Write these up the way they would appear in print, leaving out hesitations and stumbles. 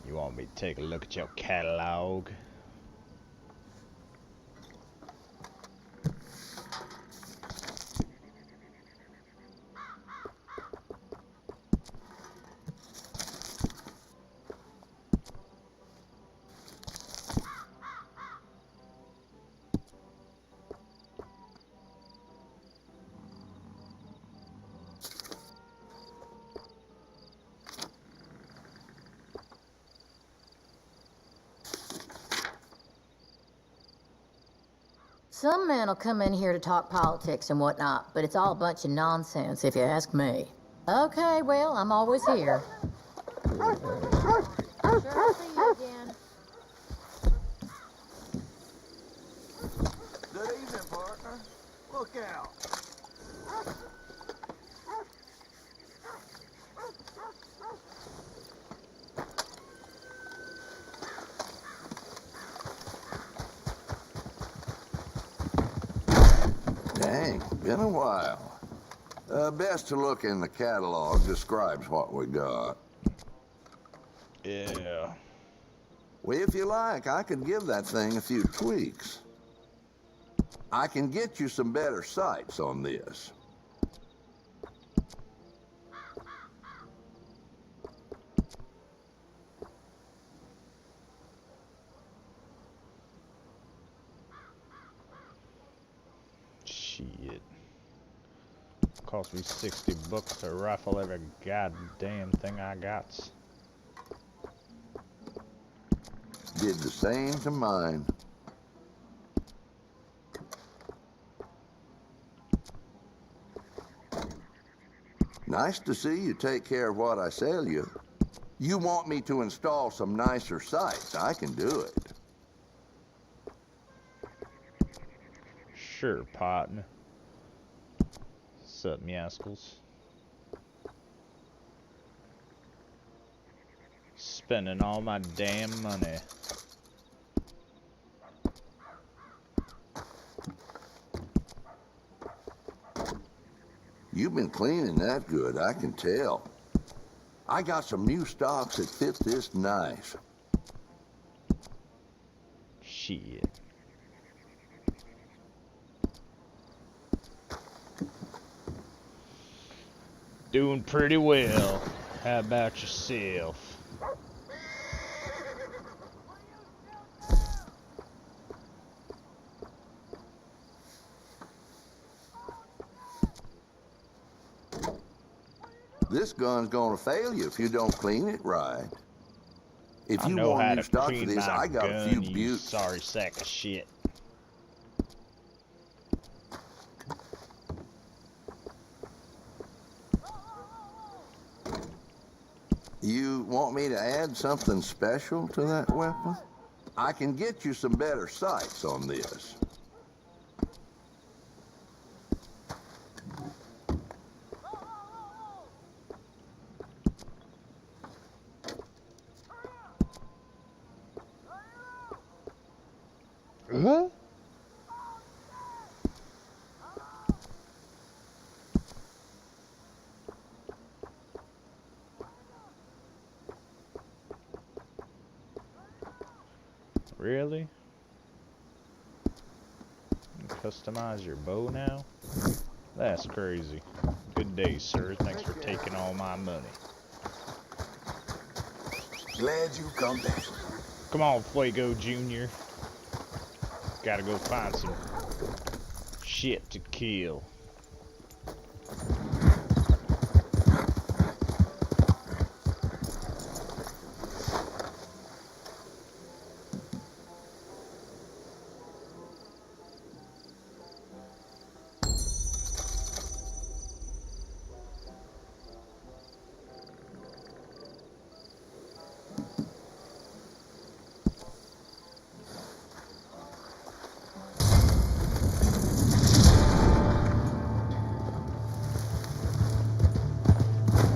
You want me to take a look at your catalog? Some men will come in here to talk politics and whatnot, but it's all a bunch of nonsense if you ask me. Okay, well, I'm always here. Sure, I'll see you again. Good evening, partner. Look out. Dang, been a while. Best to look in the catalog. Describes what we got. Yeah. Well, if you like, I could give that thing a few tweaks. I can get you some better sights on this. Shit. Cost me $60 to rifle every goddamn thing I got. Did the same to mine. Nice to see you take care of what I sell you. You want me to install some nicer sights, I can do it. Sure, partner. Sup, Yaskles? Spending all my damn money. You've been cleaning that good, I can tell. I got some new stocks that fit this nice. Shit. Doing pretty well. How about yourself? This gun's gonna fail you if you don't clean it right. If I you know want how new to stock for clean this, my I got gun, a few you buttes. sorry sack of shit. You want me to add something special to that weapon? I can get you some better sights on this. Huh? Really? You can customize your bow now? That's crazy. Good day, sir. Thanks for taking all my money. Glad you come back. Come on, Fuego Jr. Gotta go find some shit to kill.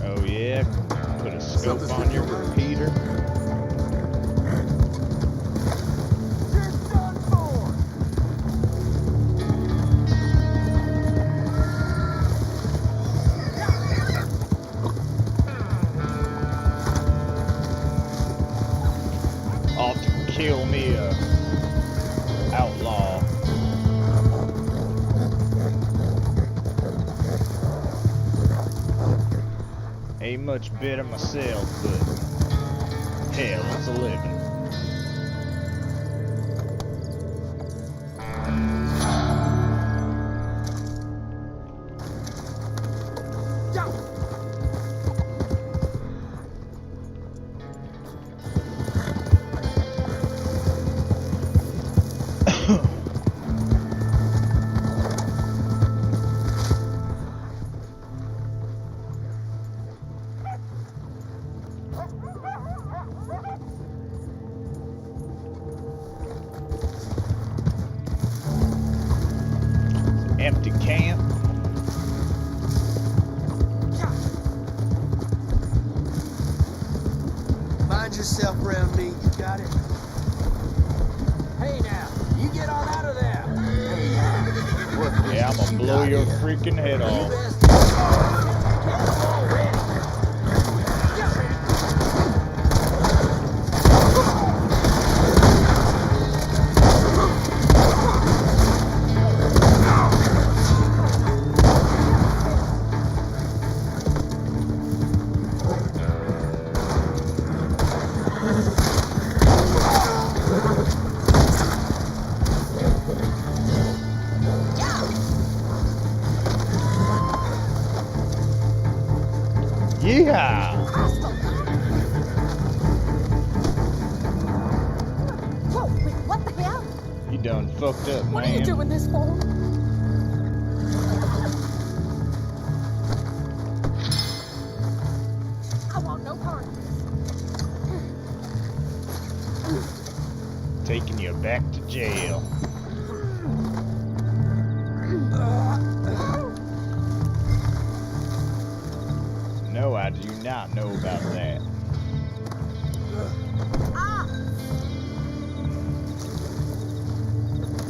Oh yeah, put a scope on your repeater. kill me a outlaw. Ain't much better myself, but hell, it's a living. Empty camp. Find yourself around me, you got it? Hey now, you get on out of there! Yeah, I'm gonna blow your freaking head off. Yeah! Whoa, wait, what the hell? You done fucked up, man. What are you doing this for? I want no part of this. Taking you back to jail. No, I do not know about that.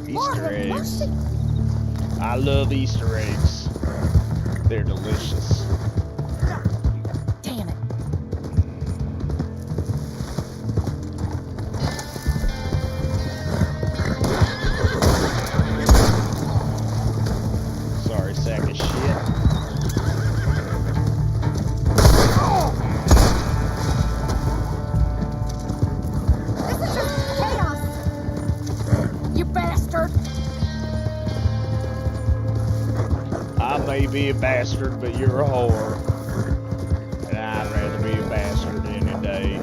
Easter eggs. I love Easter eggs. They're delicious. Damn it. Sorry, sack of shit. I may be a bastard, but you're a whore. And I'd rather be a bastard any day.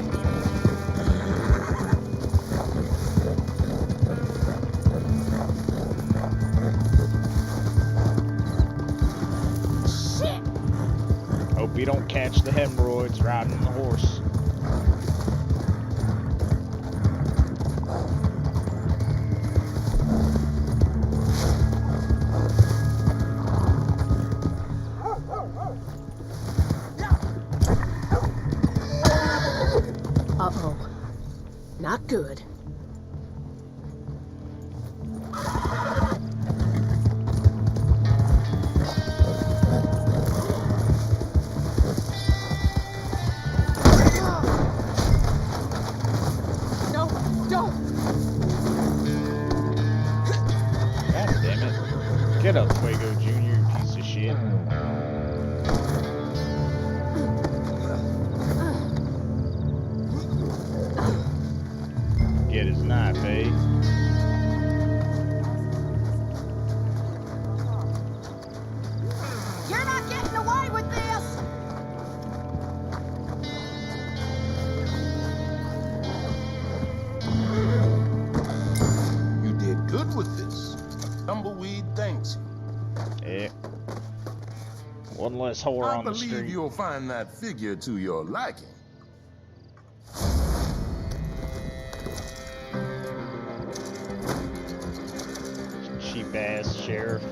Shit! Hope you don't catch the hemorrhoids riding the horse. Uh-oh. Not good. No, don't! God damn it. Get up, Fuego Jr., you piece of shit. Get his knife, eh? You're not getting away with this! You did good with this. Tumbleweed thanks you. Yeah. One less whore I on the believe street. you'll find that figure to your liking. Cheap ass sheriff.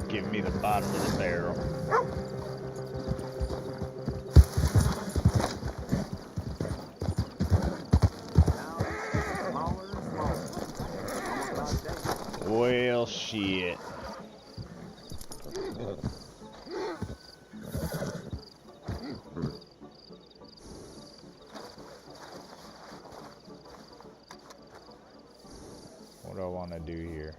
Give me the bottom of the barrel. Well, shit. I want to do here?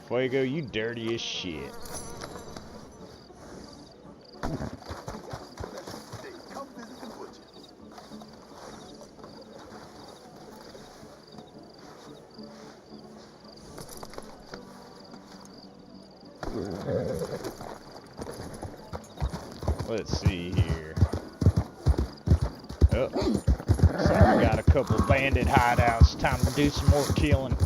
Fuego, you dirty as shit. Come visit the butcher. Let's see here. Oh, looks like we got a couple bandit hideouts. Time to do some more killing.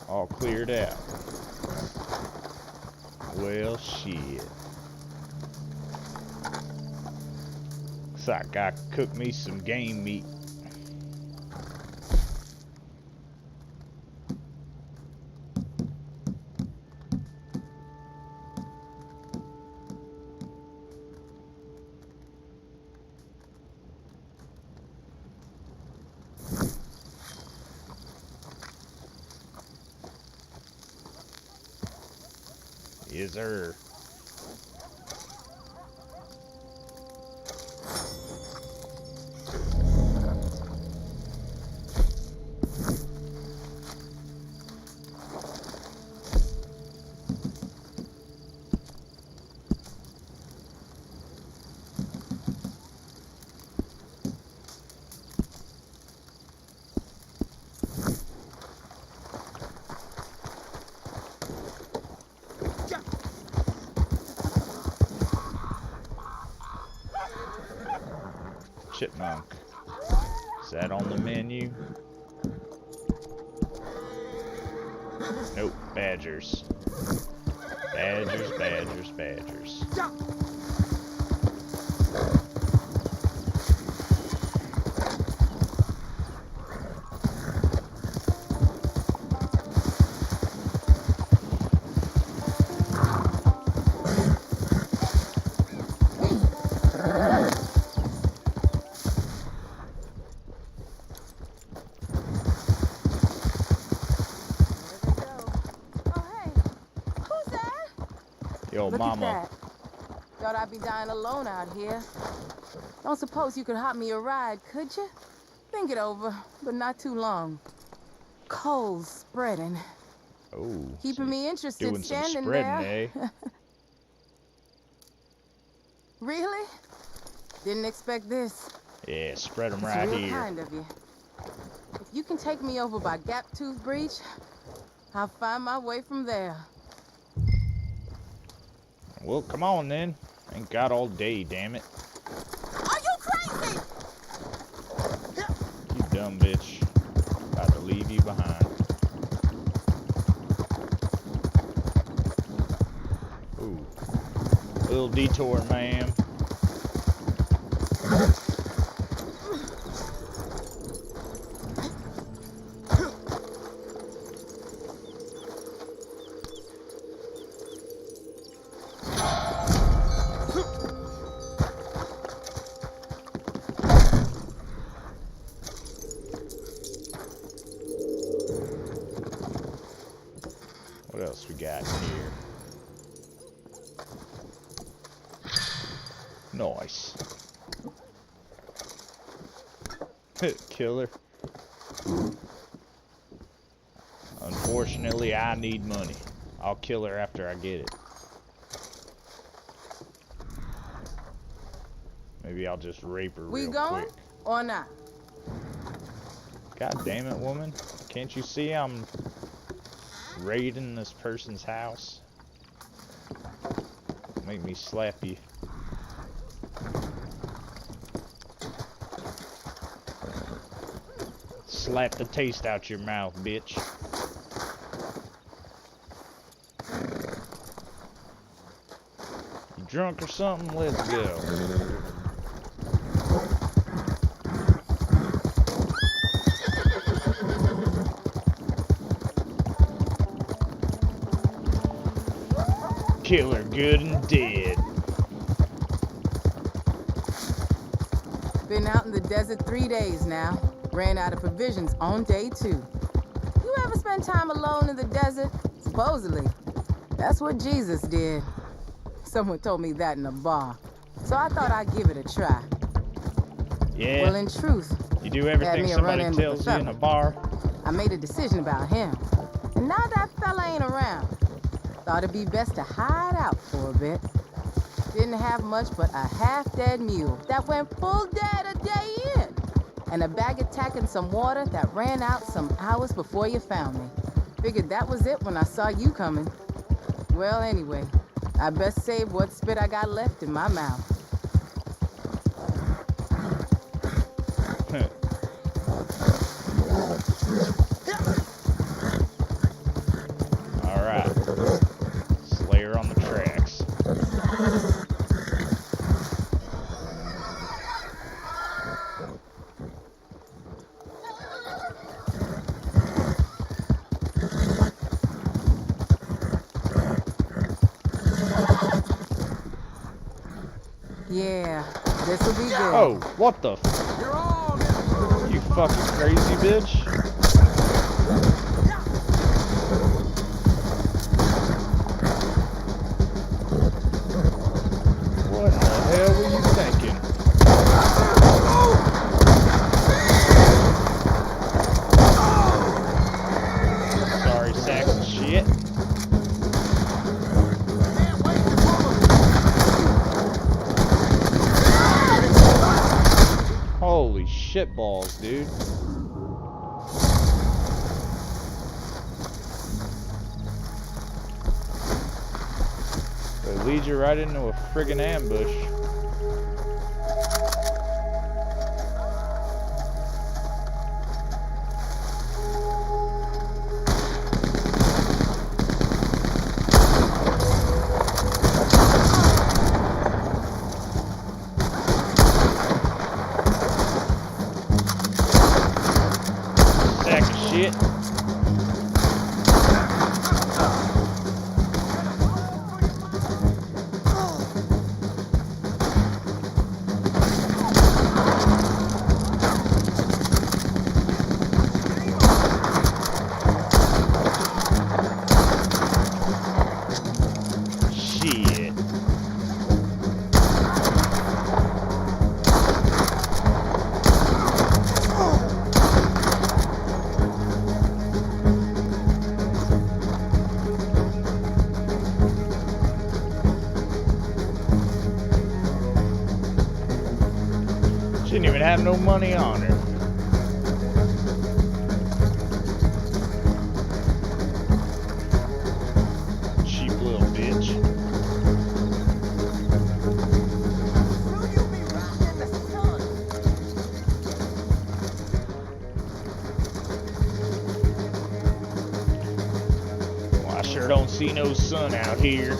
All cleared out. Well, shit. Looks like I cooked me some game meat. Yes, sir. Chipmunk. Is that on the menu? Nope, badgers. Badgers, badgers, badgers. Yo, Look mama. at that. Thought I'd be dying alone out here. Don't suppose you could hop me a ride, could you? Think it over, but not too long. Coals spreading. Oh, Keeping so me interested doing some standing spreading, there. eh? Really? Didn't expect this. Yeah, spread them It's right real here. kind of you. If you can take me over by Gap Tooth Breach, I'll find my way from there. Well, come on then. Ain't got all day, damn it. Are you crazy? You dumb bitch. About to leave you behind. Ooh. Little detour, ma'am. What else we got here? Nice. Killer. Unfortunately, I need money. I'll kill her after I get it. Maybe I'll just rape her We real going quick. or not? God damn it, woman. Can't you see I'm raiding this person's house? Make me slap you. Slap the taste out your mouth, bitch. You drunk or something? Let's go. kill her good and dead. Been out in the desert 3 days now. Ran out of provisions on day 2. You ever spend time alone in the desert? Supposedly. That's what Jesus did. Someone told me that in a bar. So I thought I'd give it a try. Yeah. Well, in truth, You do had everything me a somebody run-in with tells a you in a fella. bar. I made a decision about him. And now that fella ain't around. Thought it'd be best to hide out for a bit. Didn't have much but a half-dead mule that went full dead a day in. And a bag of tack and some water that ran out some hours before you found me. Figured that was it when I saw you coming. Well, anyway, I best save what spit I got left in my mouth. Alright. Slayer on the tracks. Yeah, this'll be good. Oh, what the You fucking crazy bitch. What the hell were you thinking? Sorry, sacks of shit. Holy shit balls, dude. It leads you right into a friggin' ambush. Sack of shit. Shit. She didn't even have no money on her. Cheap little bitch. Well, I sure don't see no sun out here.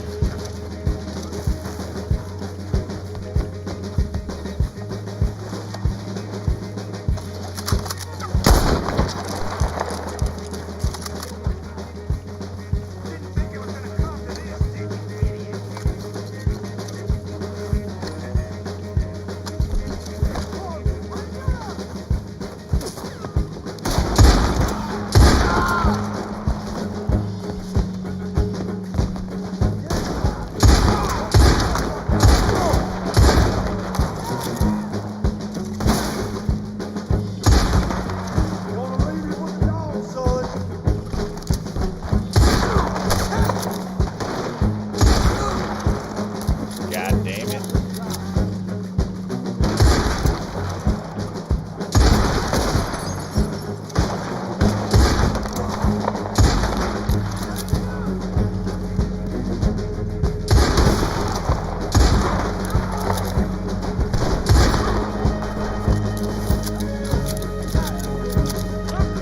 God damn it.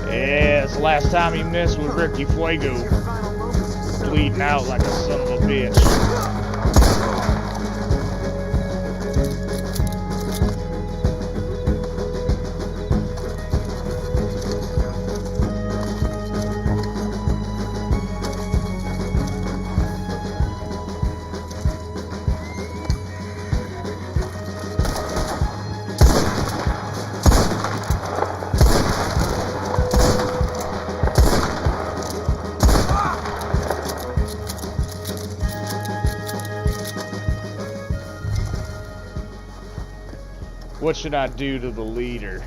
Yeah, it's the last time he messed with Ricky Fuego. Bleeding out like a son of a bitch. what should I do to the leader?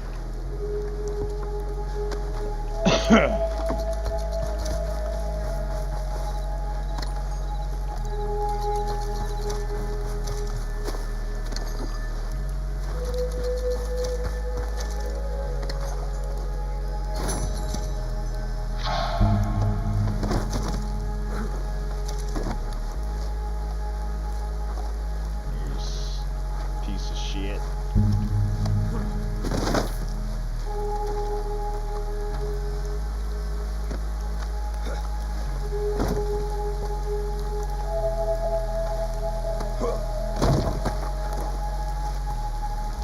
Piece of shit.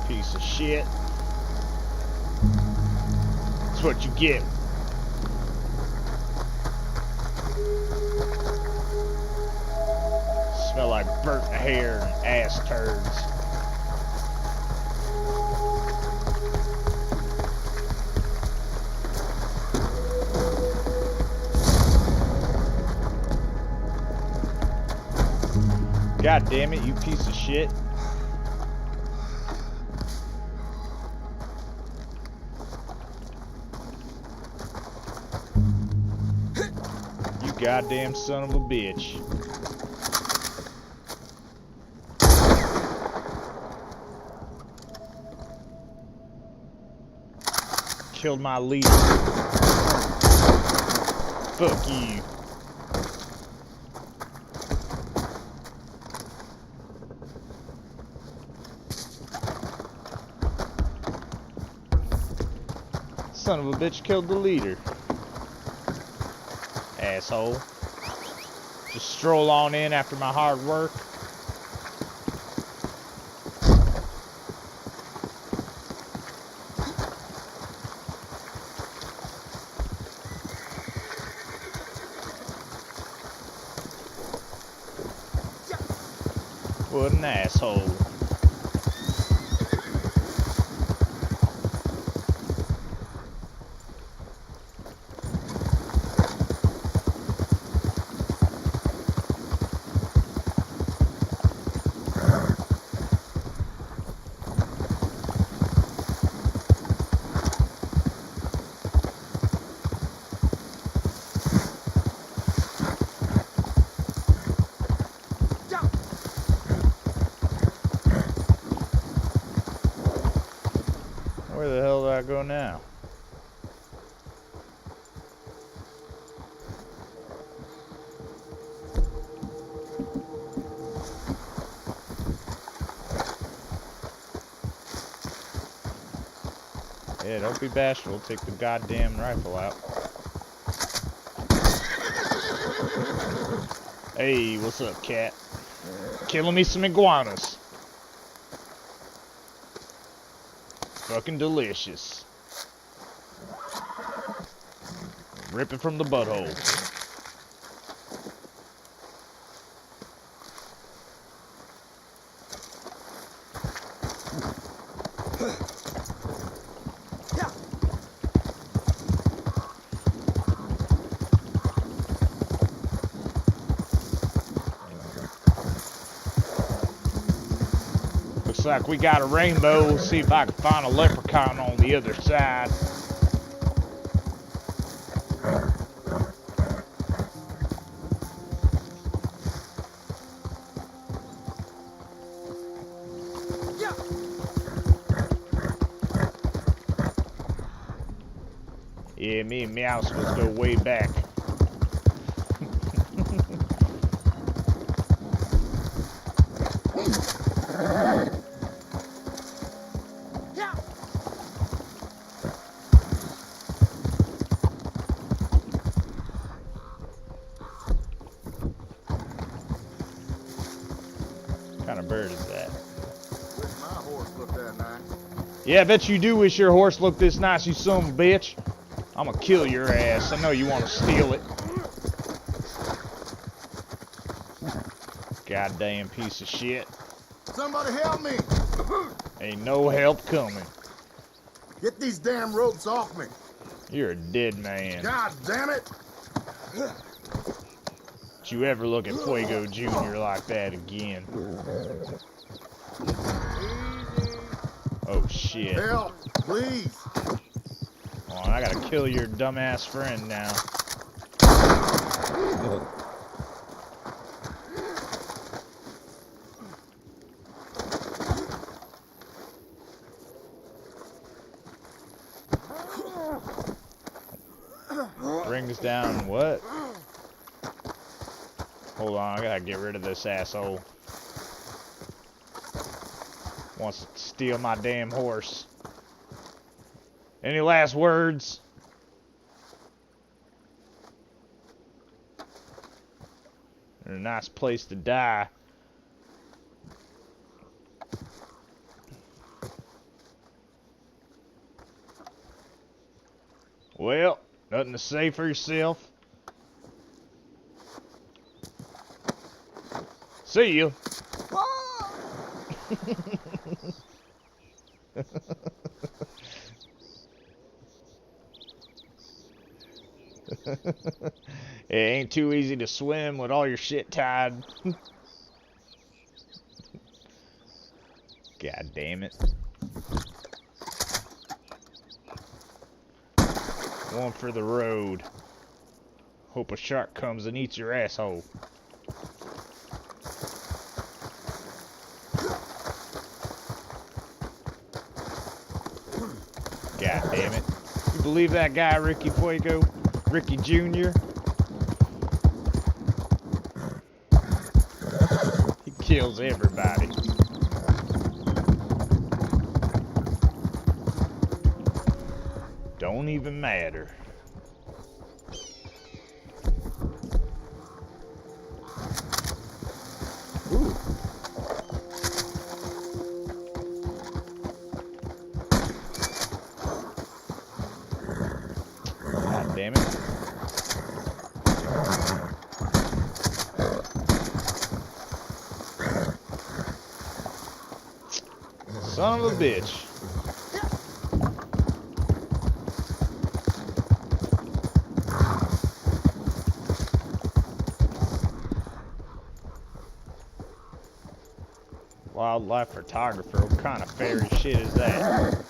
Piece of shit. That's what you get. Smell like burnt hair and ass turds. God damn it, you piece of shit. You goddamn son of a bitch. Killed my leader. Fuck you. Son of a bitch killed the leader. Asshole. Just stroll on in after my hard work. What an asshole. Where the hell do I go now? Yeah, don't be bashful. Take the goddamn rifle out. Hey, what's up, cat? Killing me some iguanas. Fucking delicious. Rip it from the butthole. Looks like we got a rainbow. We'll see if I can find a leprechaun on the other side. Yeah, me and Meow supposed to go way back. What kind of bird is that? Wish my horse looked that nice. Yeah, I bet you do wish your horse looked this nice, you son of a bitch. I'm gonna kill your ass. I know you want to steal it. Goddamn piece of shit. Somebody help me! Ain't no help coming. Get these damn ropes off me! You're a dead man. God damn it! Don't you ever look at Fuego Jr. like that again. Oh shit. Help, please. Hold on, I gotta kill your dumbass friend now. Brings down what? Hold on, I gotta get rid of this asshole. Wants to steal my damn horse. Any last words? A nice place to die. Well, nothing to say for yourself. See you. It ain't too easy to swim with all your shit tied. God damn it. One for the road. Hope a shark comes and eats your asshole. God damn it. You believe that guy, Ricky Fuego? Ricky Jr.? He kills everybody. Don't even matter. Ooh. God damn it. Son of a bitch. Wildlife photographer, what kind of fairy shit is that?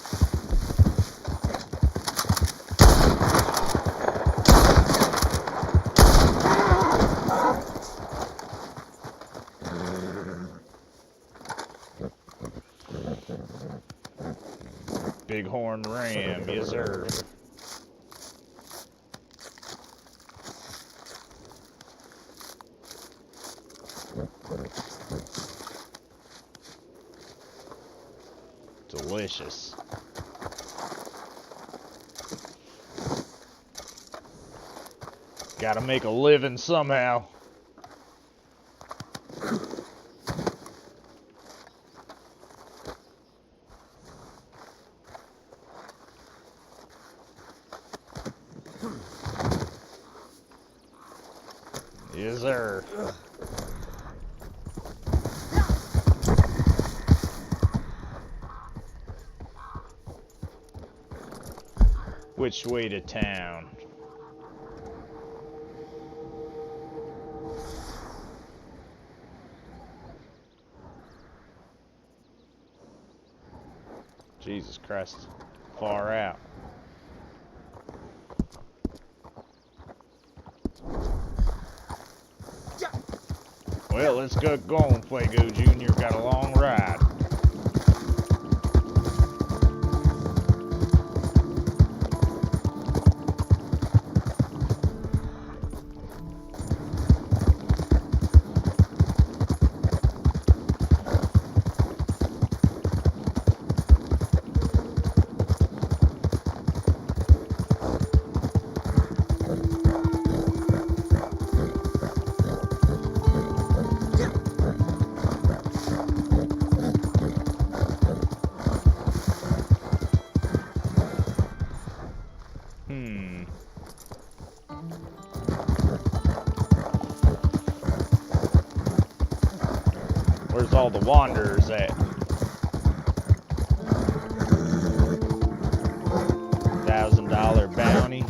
Bighorn ram, yes sir. Delicious. Gotta make a living somehow. Yes, sir. Which way to town? Jesus Christ. Far out. Well, let's get going, Fuego Jr. Got a long ride. Where's all the wanderers at? $1,000 bounty.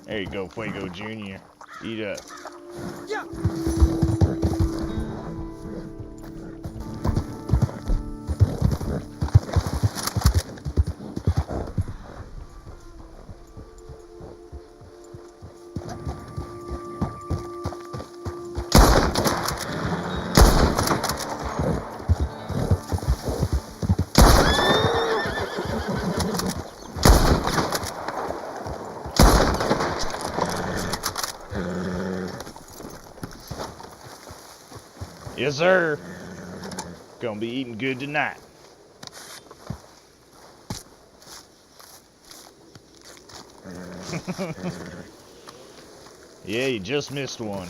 There you go, Fuego Jr. Eat up. Yeah. Yes, sir. Gonna be eating good tonight. Yeah, you just missed one.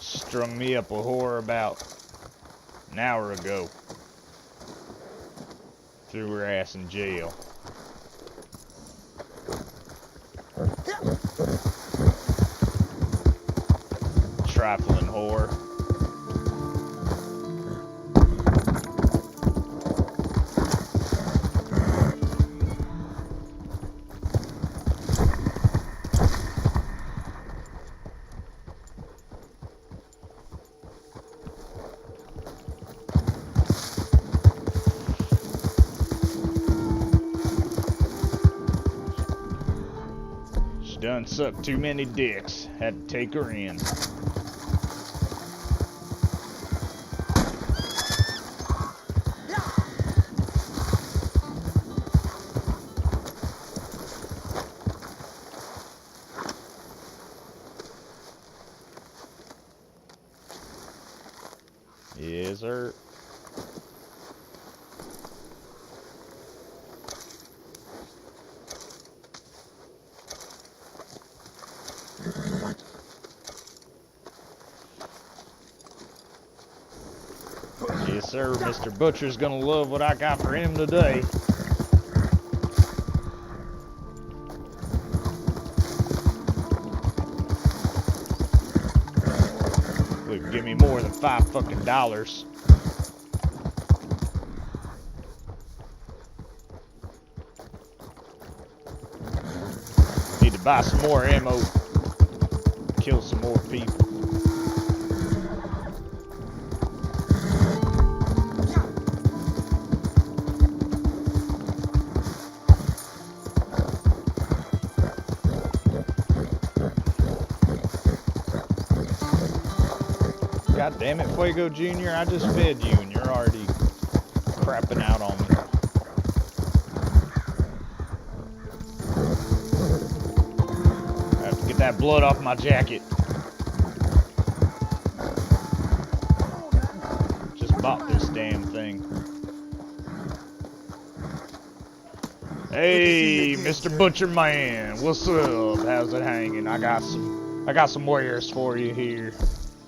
Strung me up a whore about an hour ago. Threw her ass in jail. Trifling whore. She done sucked too many dicks. Had to take her in. Yes, sir. Yes, sir. Mr. Butcher's gonna love what I got for him today. Look, give me more than $5 fucking. Need to buy some more ammo. Kill some more people. God damn it, Fuego Jr., I just fed you and you're already crapping out on me. I have to get that blood off my jacket. Just bought this damn thing. Hey, Mr. Butcher Man, what's up? How's it hanging? I got some wares for you here.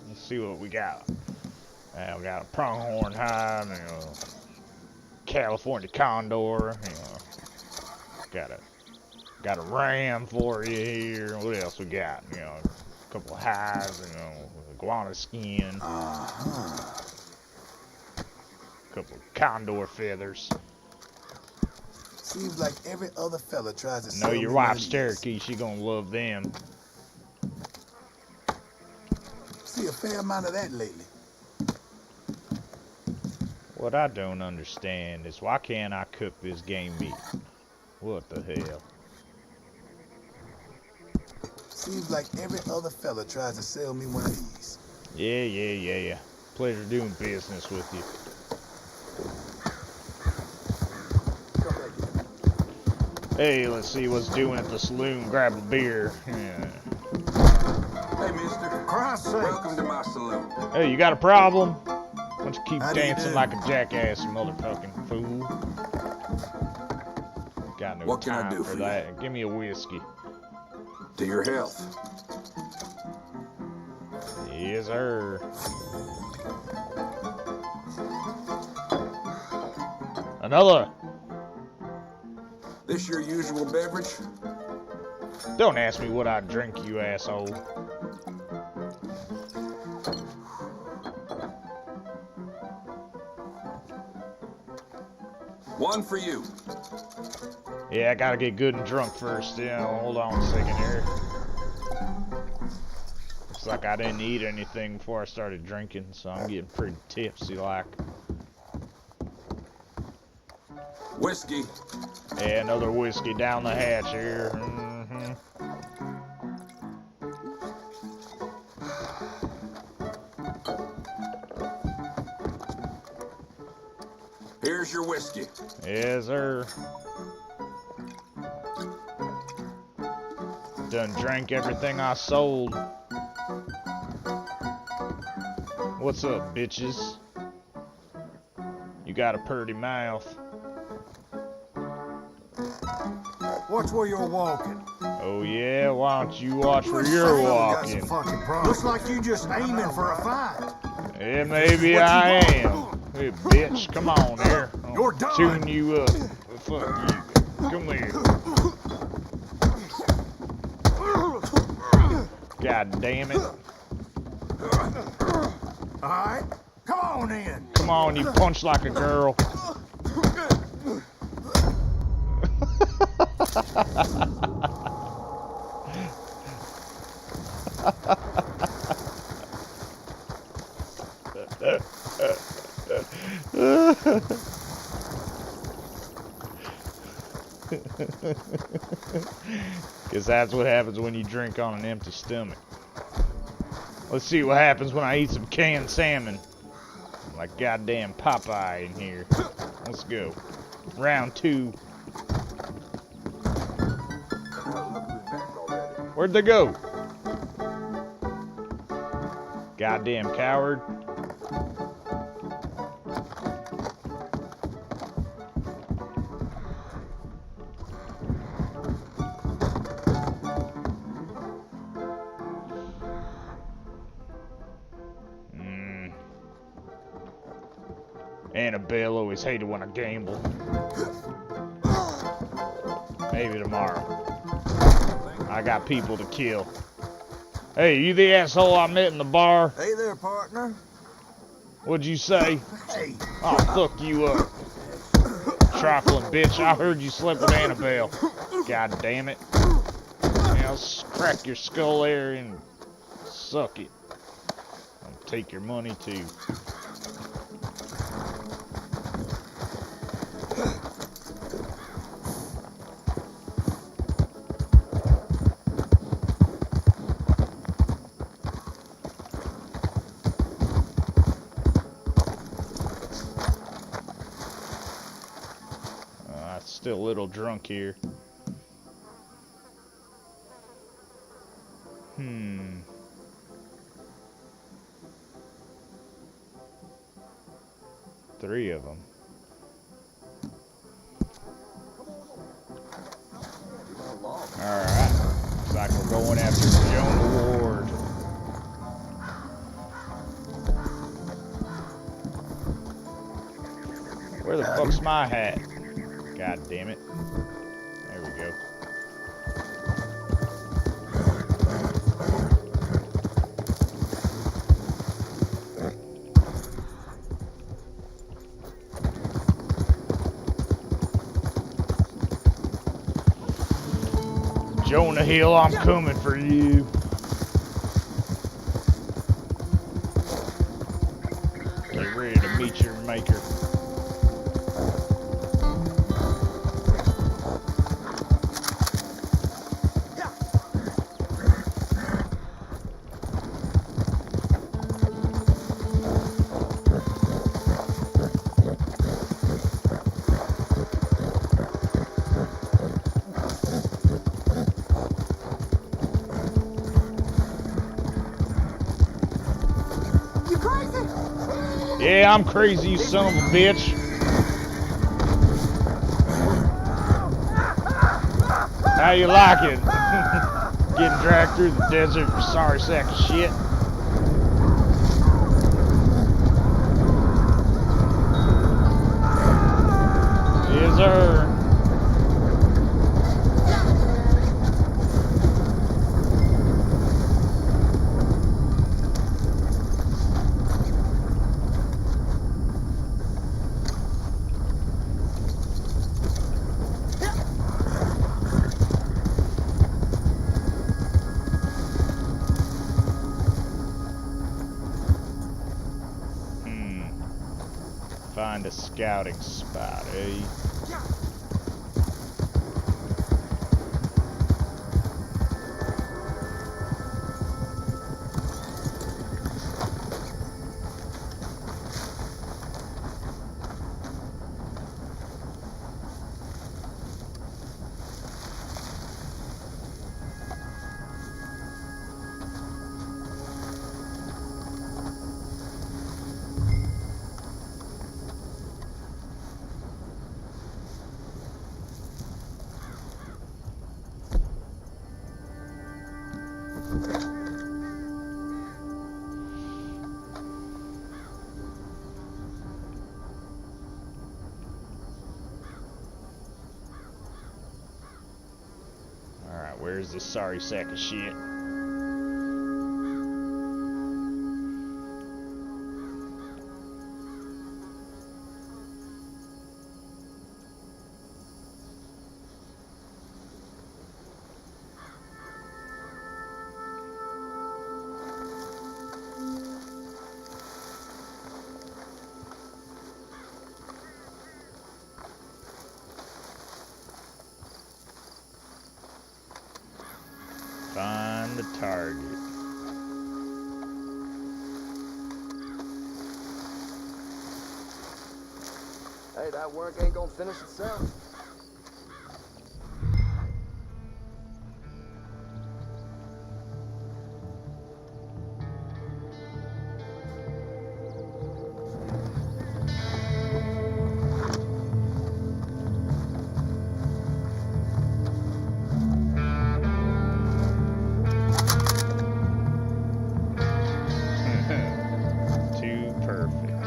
Let's see what we got. We got a pronghorn hide, California condor, got a ram for you here. What else we got? A couple of hides, iguana skin. A couple of condor feathers. Seems like every other fella tries to I sell know me your one of wife's these. Cherokee, she gonna love them. See a fair amount of that lately. What I don't understand is why can't I cook this game meat? What the hell? Seems like every other fella tries to sell me one of these. Yeah. Pleasure doing business with you. Hey, let's see what's doing at the saloon. Grab a beer. Yeah. Hey, mister. Christ's sake. Welcome to my saloon. Hey, you got a problem? Why don't you keep How do you dancing do? like a jackass, you motherfucking fool? Got no What can I time do for for you? that. Give me a whiskey. To your health. Yes, sir. Another. This your usual beverage? Don't ask me what I drink, you asshole. One for you. Yeah, I gotta get good and drunk first. Yeah, hold on a second here. Looks like I didn't eat anything before I started drinking, so I'm getting pretty tipsy like. Whiskey. Yeah, another whiskey down the hatch here. Mm-hmm. Here's your whiskey. Yes, sir. Done drank everything I sold. What's up, bitches? You got a pretty mouth. Watch where you're walking. Oh yeah, why don't you watch where you're walking? Looks like you just aiming for a fight. Yeah, maybe I am. Hey, bitch, come on here. You're done. Tune you up. Fuck you. Come here. God damn it. All right, come on in. Come on, you punch like a girl. Guess that's what happens when you drink on an empty stomach. Let's see what happens when I eat some canned salmon. Like goddamn Popeye in here. Let's go. Round 2. Where'd they go? Goddamn coward. Annabelle always hated when I gamble. Maybe tomorrow. I got people to kill. Hey, you the asshole I met in the bar? Hey there, partner. What'd you say? Hey. I'll fuck you up. Trifling bitch, I heard you slept with Annabelle. God damn it. Yeah, I'll crack your skull there and suck it. I'll take your money too. Still a little drunk here. Three of them. Alright. Looks like we're going after Jonah Ward. Where the fuck's my hat? God damn it. There we go. Jonah Hill, I'm coming for you. Get ready to meet your maker. Yeah, I'm crazy, you son of a bitch. How you like it? Getting dragged through the desert, you sorry sack of shit. Yes, sir. Find a scouting spot, eh? Alright, where's this sorry sack of shit? Find the target. Hey, that work ain't gonna finish itself. Too perfect.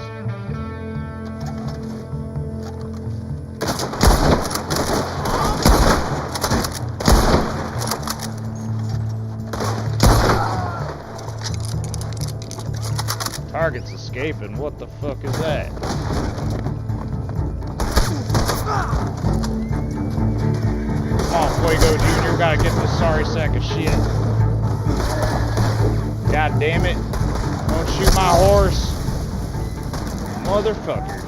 Target's escaping. What the fuck is that? Come on, Fuego Jr. Gotta get this sorry sack of shit. God damn it. Don't shoot my horse. Motherfucker.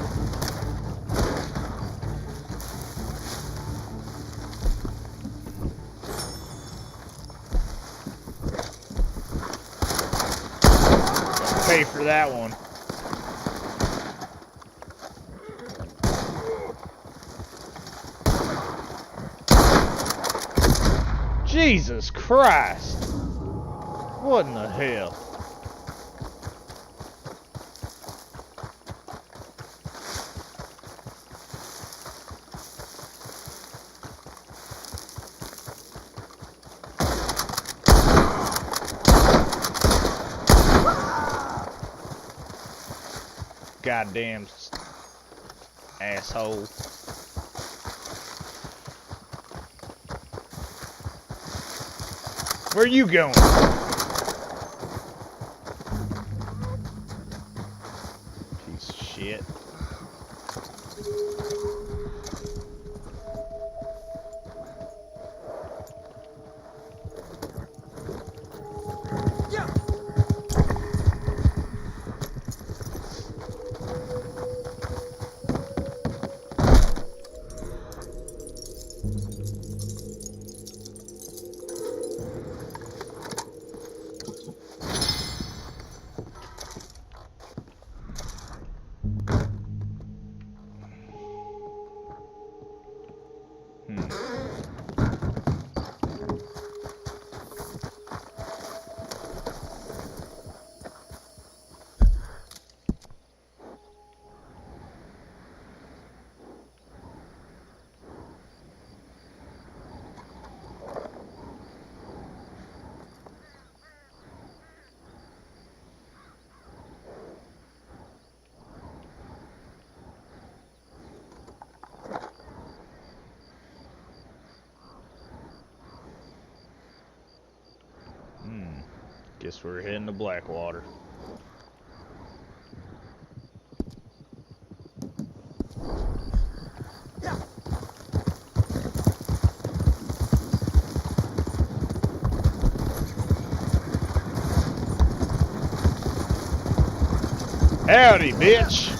Pay for that one. Jesus Christ. What in the hell? Goddamn asshole. Where you going? Piece of shit. Guess we're heading to Blackwater. Howdy, bitch.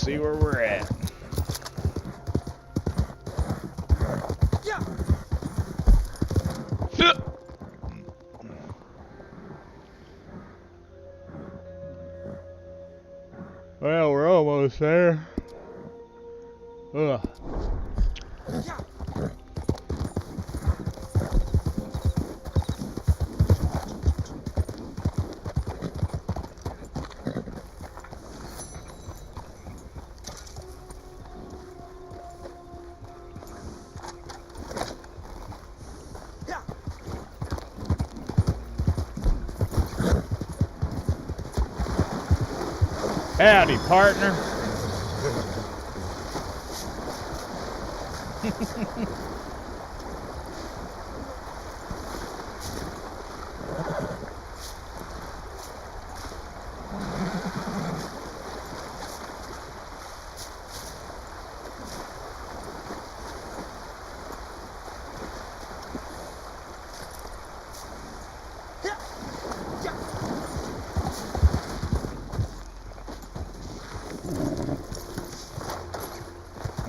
see where we're at. Well, we're almost there. Ugh. Howdy, partner.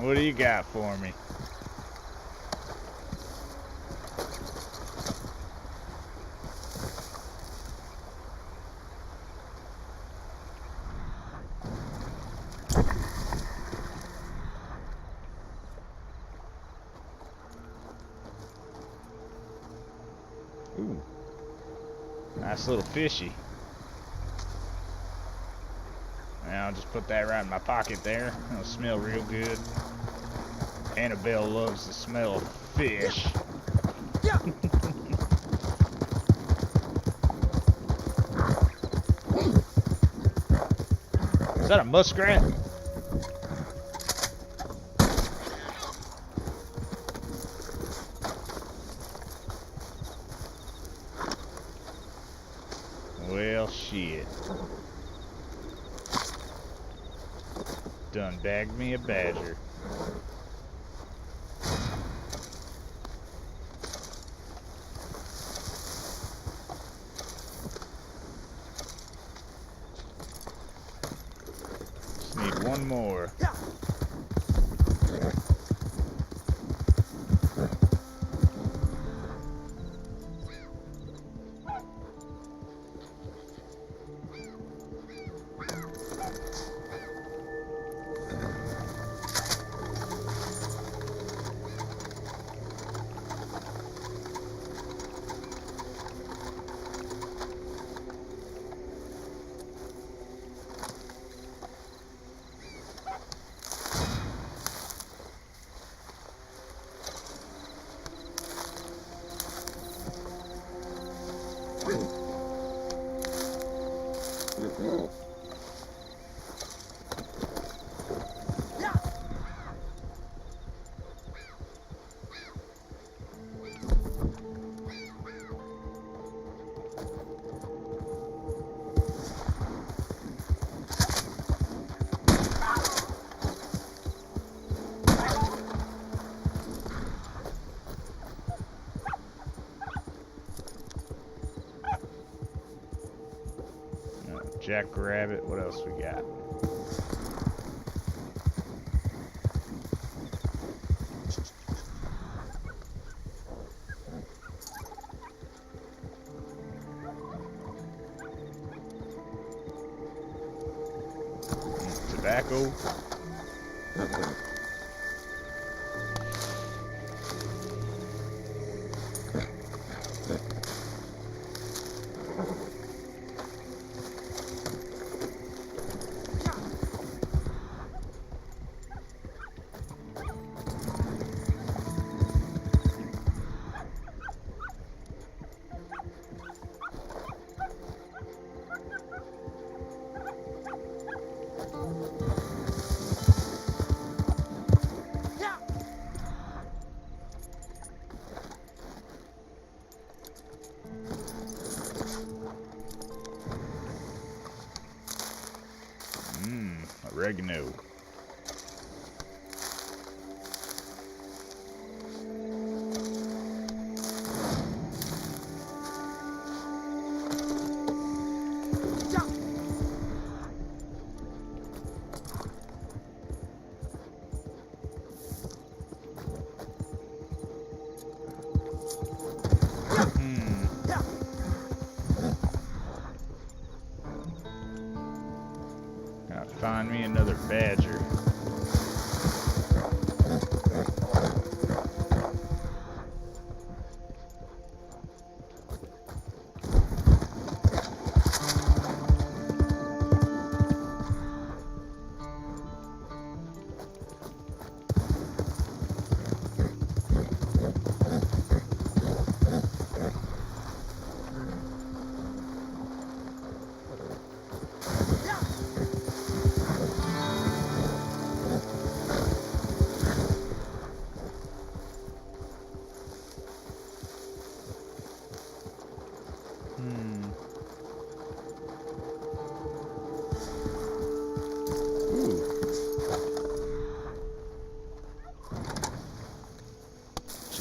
What do you got for me? Ooh, nice little fishy. Now I'll just put that right in my pocket there. It'll smell real good. Annabelle loves the smell of fish. Is that a muskrat? Well, shit. Done bagged me a badger. Just need one more. Jackrabbit. What else we got? Tobacco. Oregano.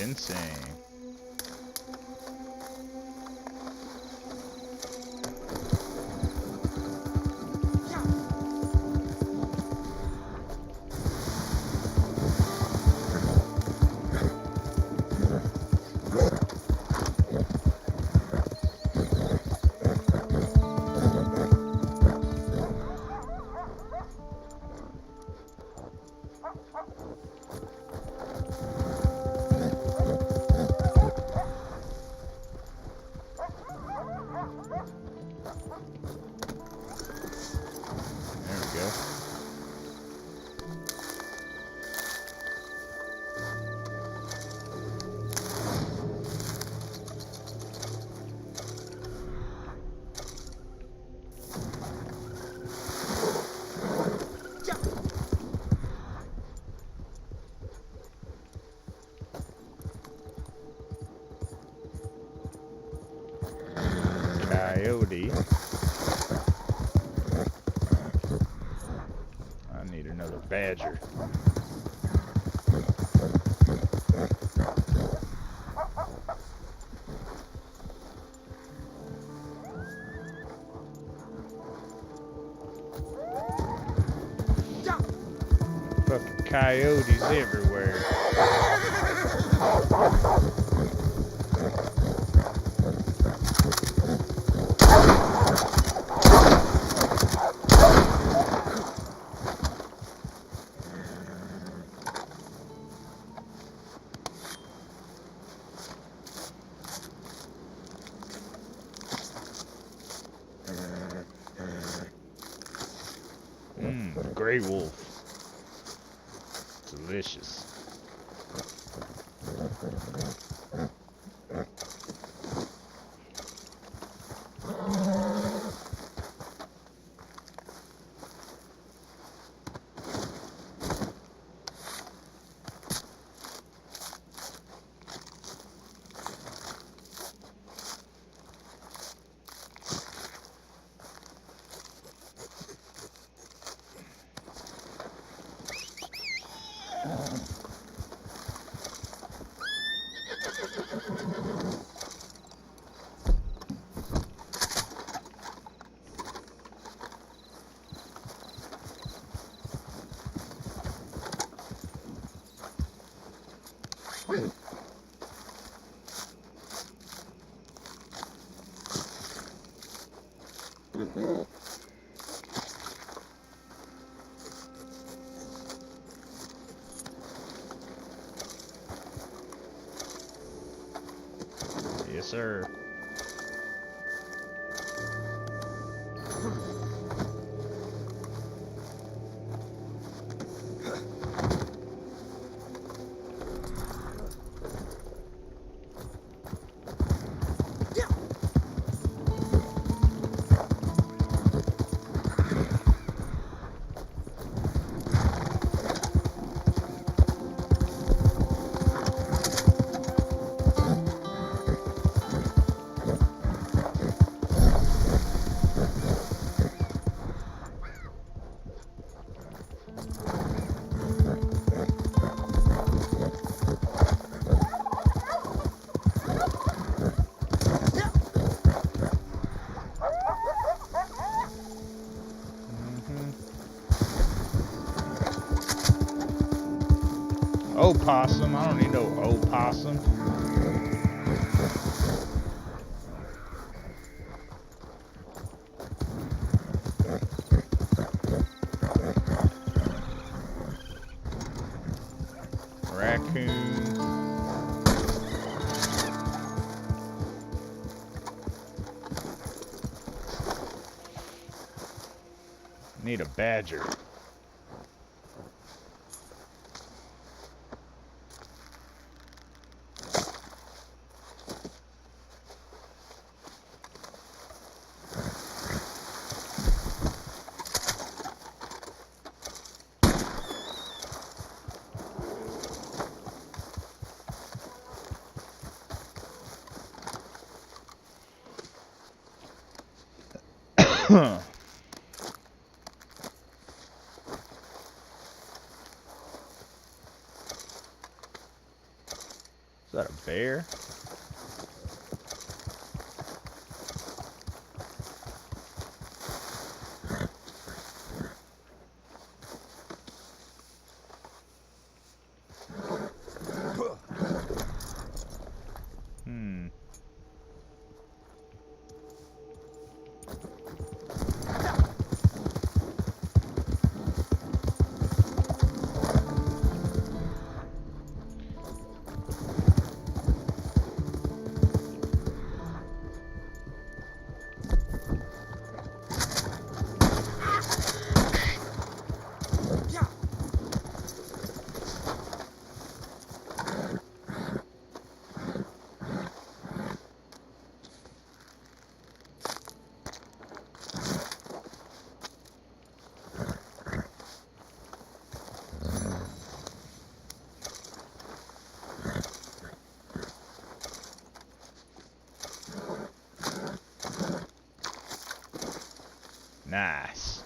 Ginseng. Coyote. I need another badger. Fucking coyotes everywhere. Gray wolf. Delicious. Yes, sir. Opossum. I don't need no opossum. Raccoon. Need a badger. Is that a bear? Nice.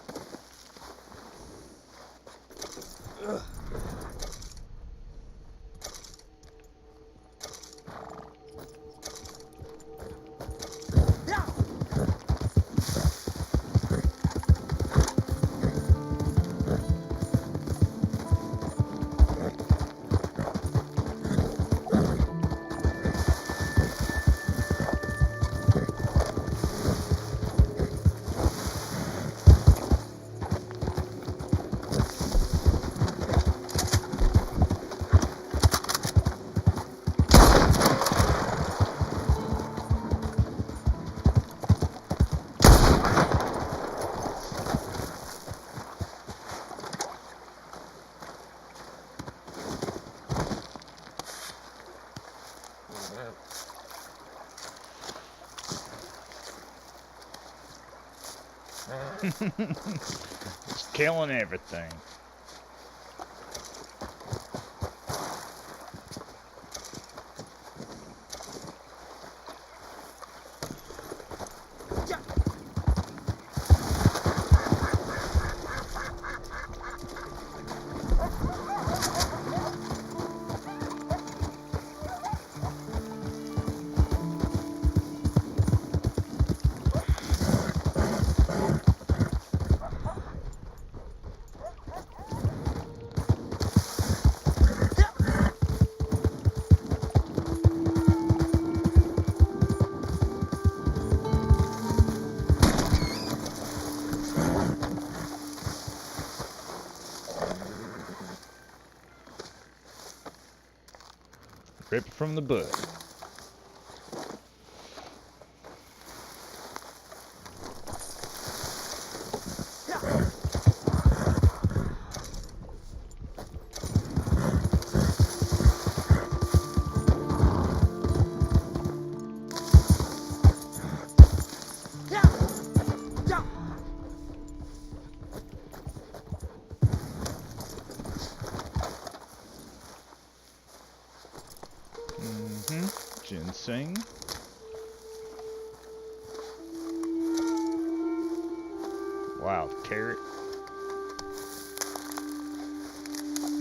Just killing everything. Rip it from the book. Ginseng. Wow, carrot.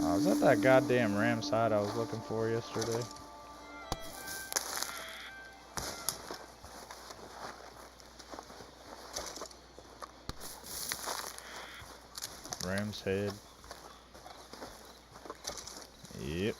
Oh, is that goddamn ram's hide I was looking for yesterday? Ram's head. Yep.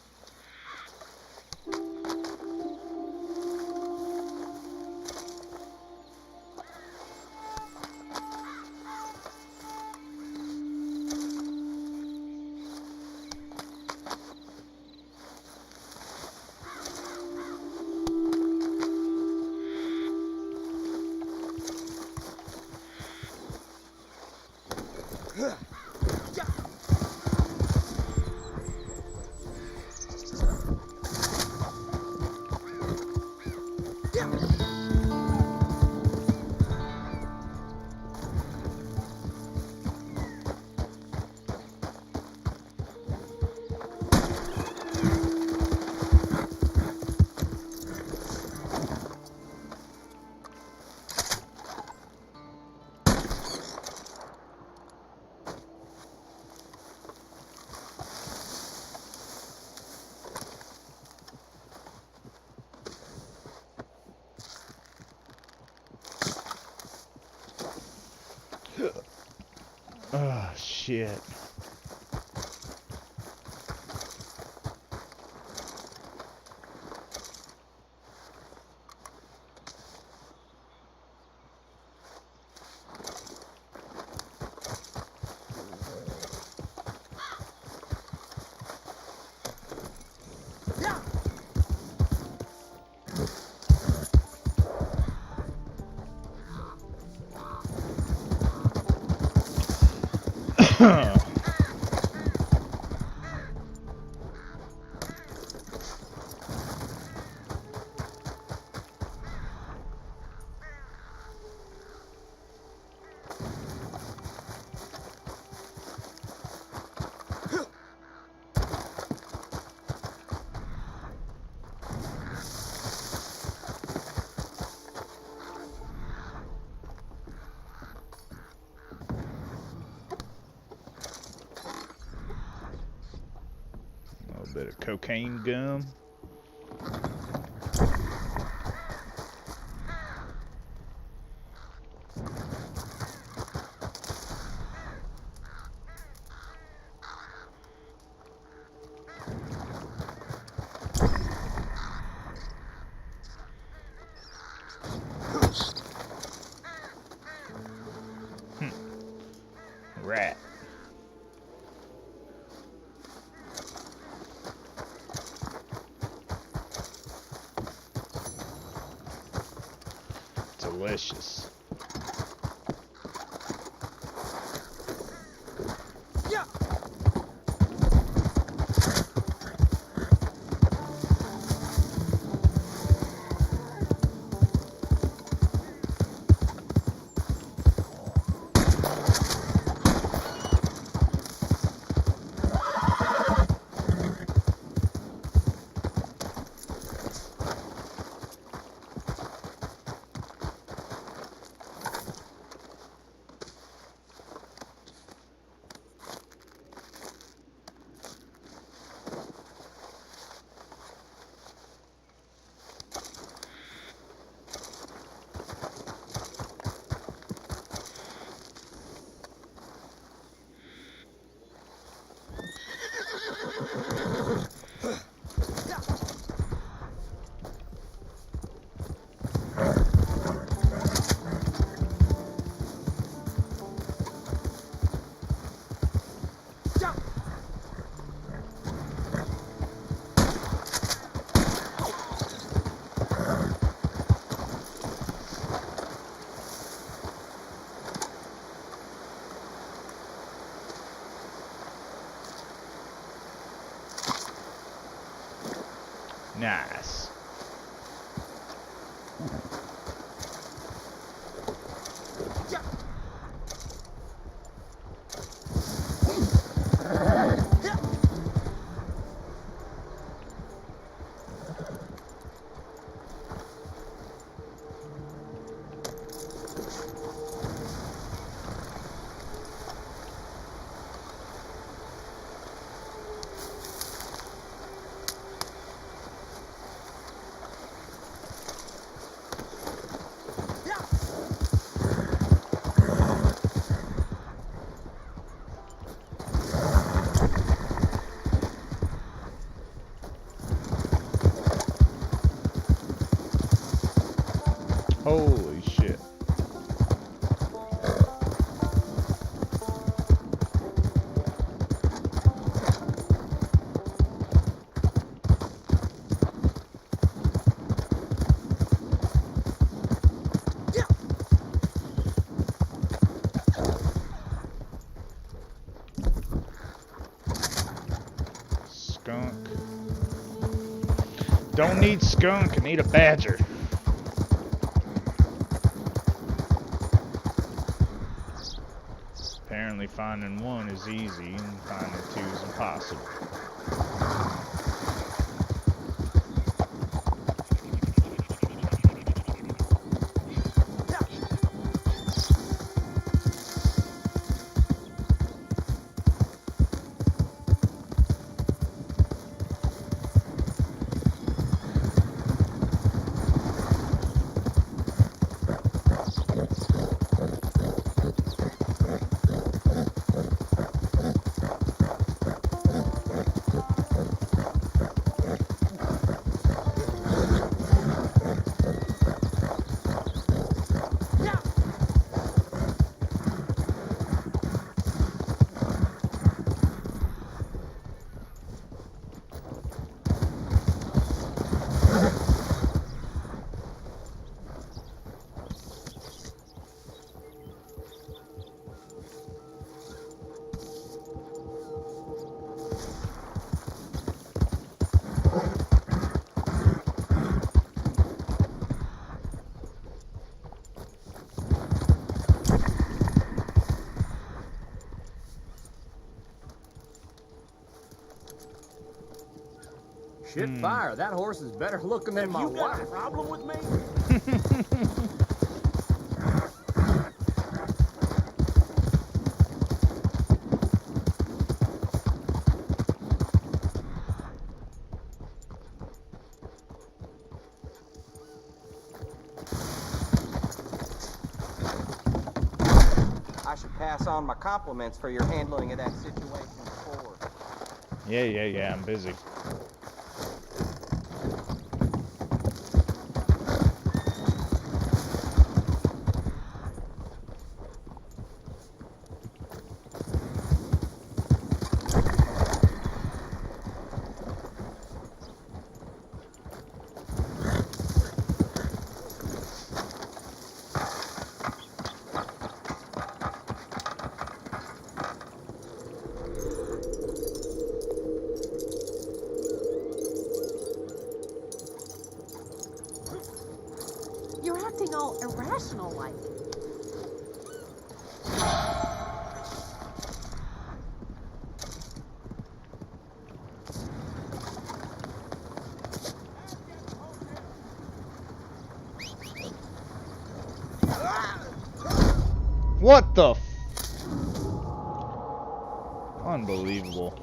Oh, shit. A little bit of cocaine gum. Rat. Delicious. Nice. Holy shit. Skunk. Don't need skunk, I need a badger. Apparently finding one is easy and finding two is impossible. Shit fire, that horse is better looking than my wife. You got a problem with me? I should pass on my compliments for your handling of that situation before. Yeah, I'm busy. You're acting all irrational like. What the Unbelievable.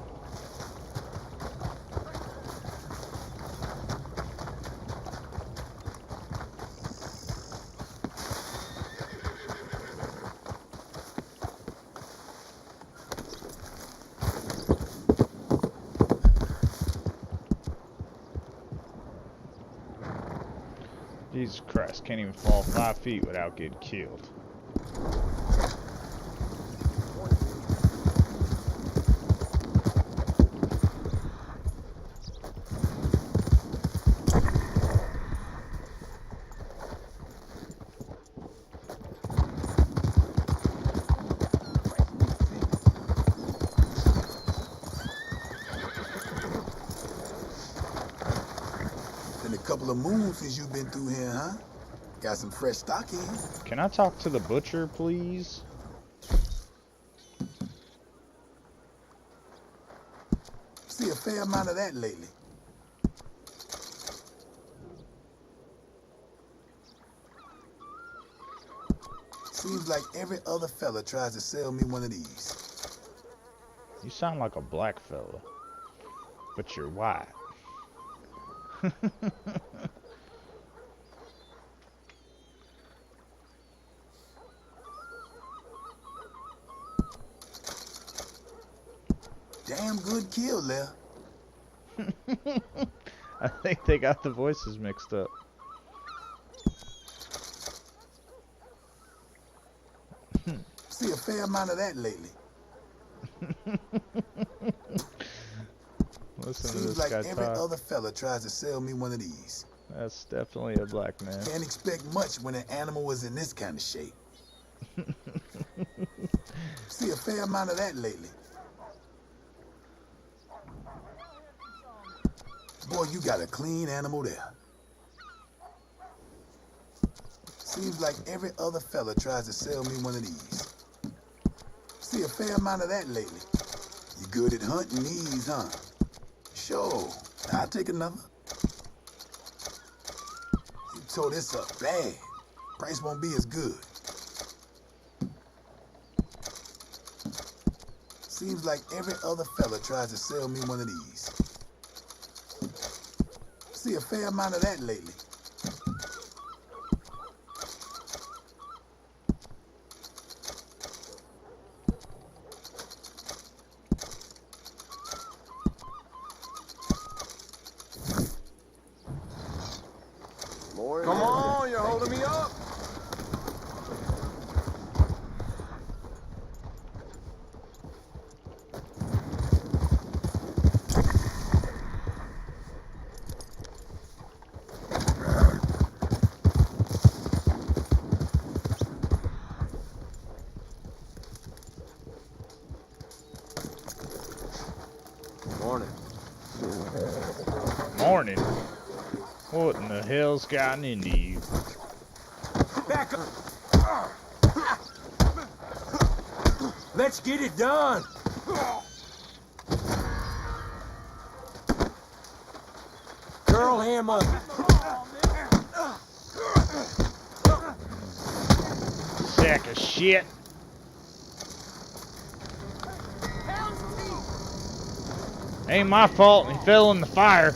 Jesus Christ, can't even fall 5 feet without getting killed. Been a couple of moons since you've been through here, huh? Got some fresh stock in. Can I talk to the butcher, please? See a fair amount of that lately. Seems like every other fella tries to sell me one of these. You sound like a black fella, but you're white. Damn good kill there. I think they got the voices mixed up. See a fair amount of that lately. Listen to Seems this like guy every talk. other fella tries to sell me one of these. That's definitely a black man. Can't expect much when an animal was in this kind of shape. See a fair amount of that lately. Boy, you got a clean animal there. Seems like every other fella tries to sell me one of these. See a fair amount of that lately. You good at hunting these, huh? Sure, I'll take another. You tore this up bad. Price won't be as good. Seems like every other fella tries to sell me one of these. See a fair amount of that lately. Come on, you're holding me up. Morning. Morning. What in the hell's gotten into you? Back up. Let's get it done. Curl him up. Sack of shit. Ain't my fault he fell in the fire.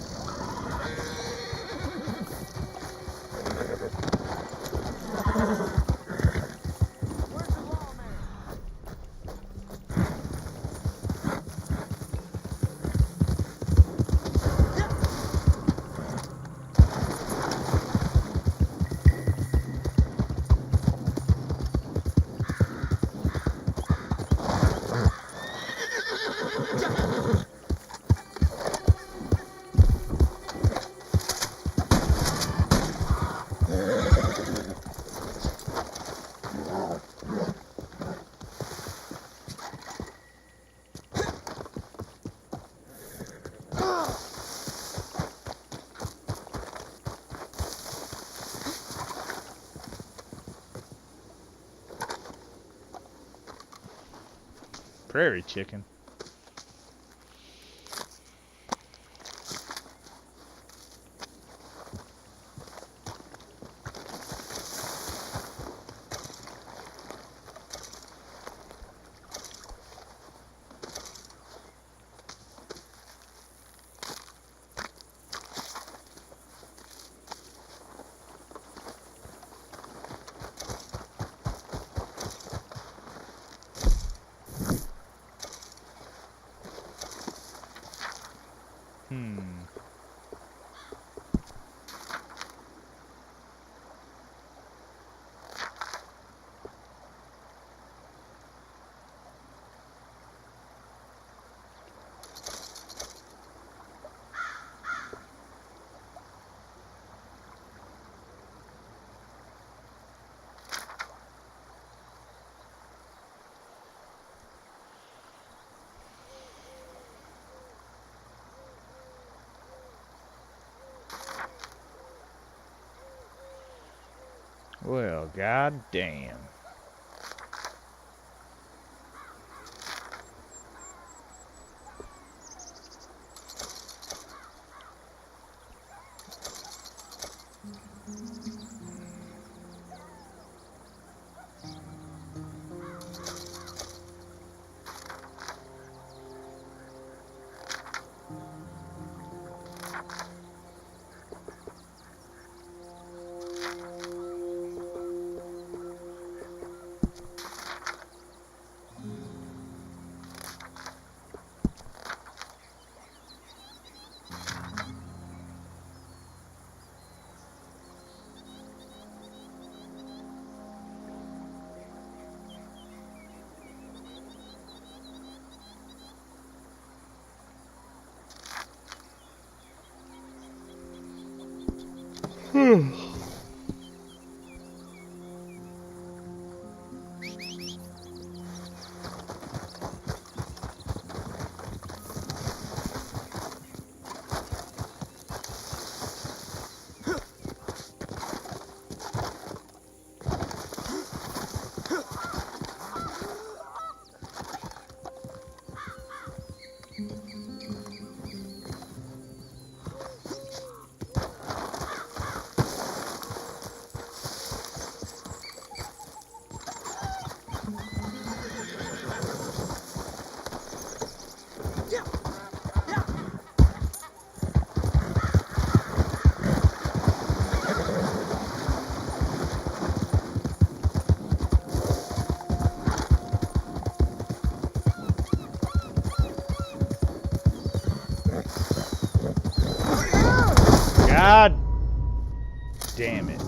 Prairie chicken. Well, goddamn. God damn it.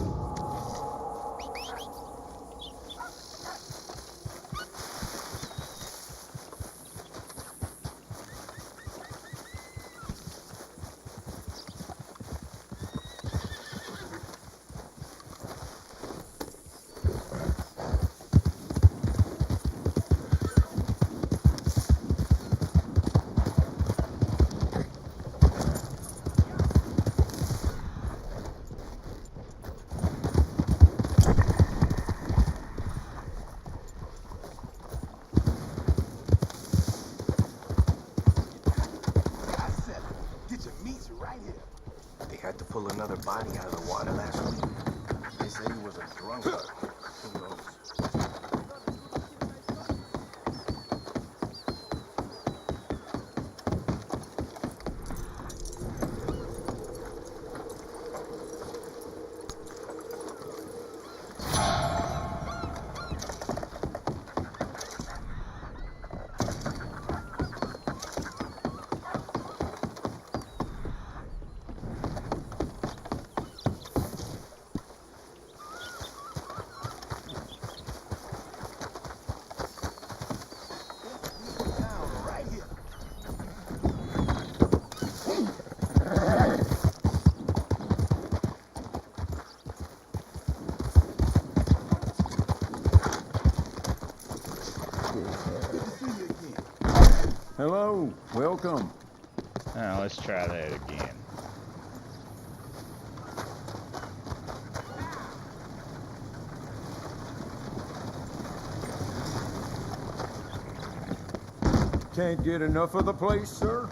Had to pull another body out of the water last week. They said he was a drunkard. Who knows? Hello, welcome. Now let's try that again. Can't get enough of the place, sir?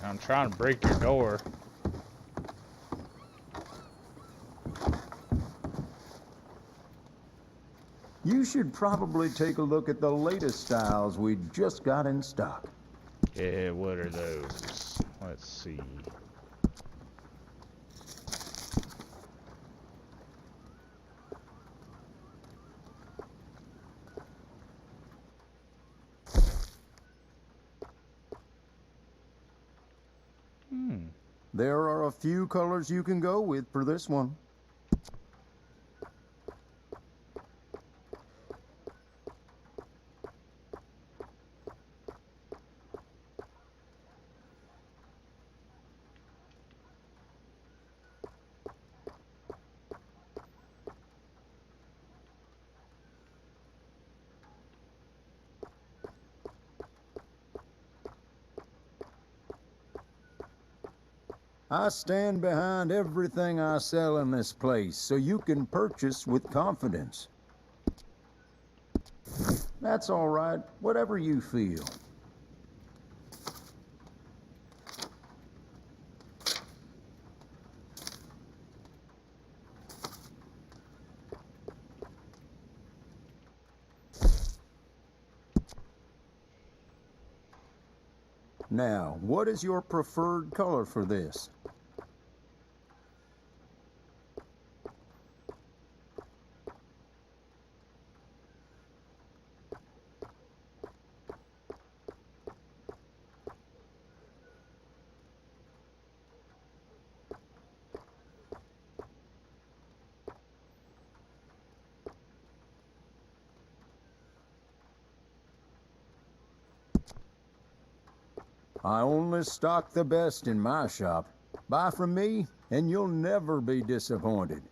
I'm trying to break your door. You should probably take a look at the latest styles we just got in stock. Yeah, what are those? Let's see. There are a few colors you can go with for this one. I stand behind everything I sell in this place, so you can purchase with confidence. That's all right, whatever you feel. Now, what is your preferred color for this? I only stock the best in my shop. Buy from me, and you'll never be disappointed.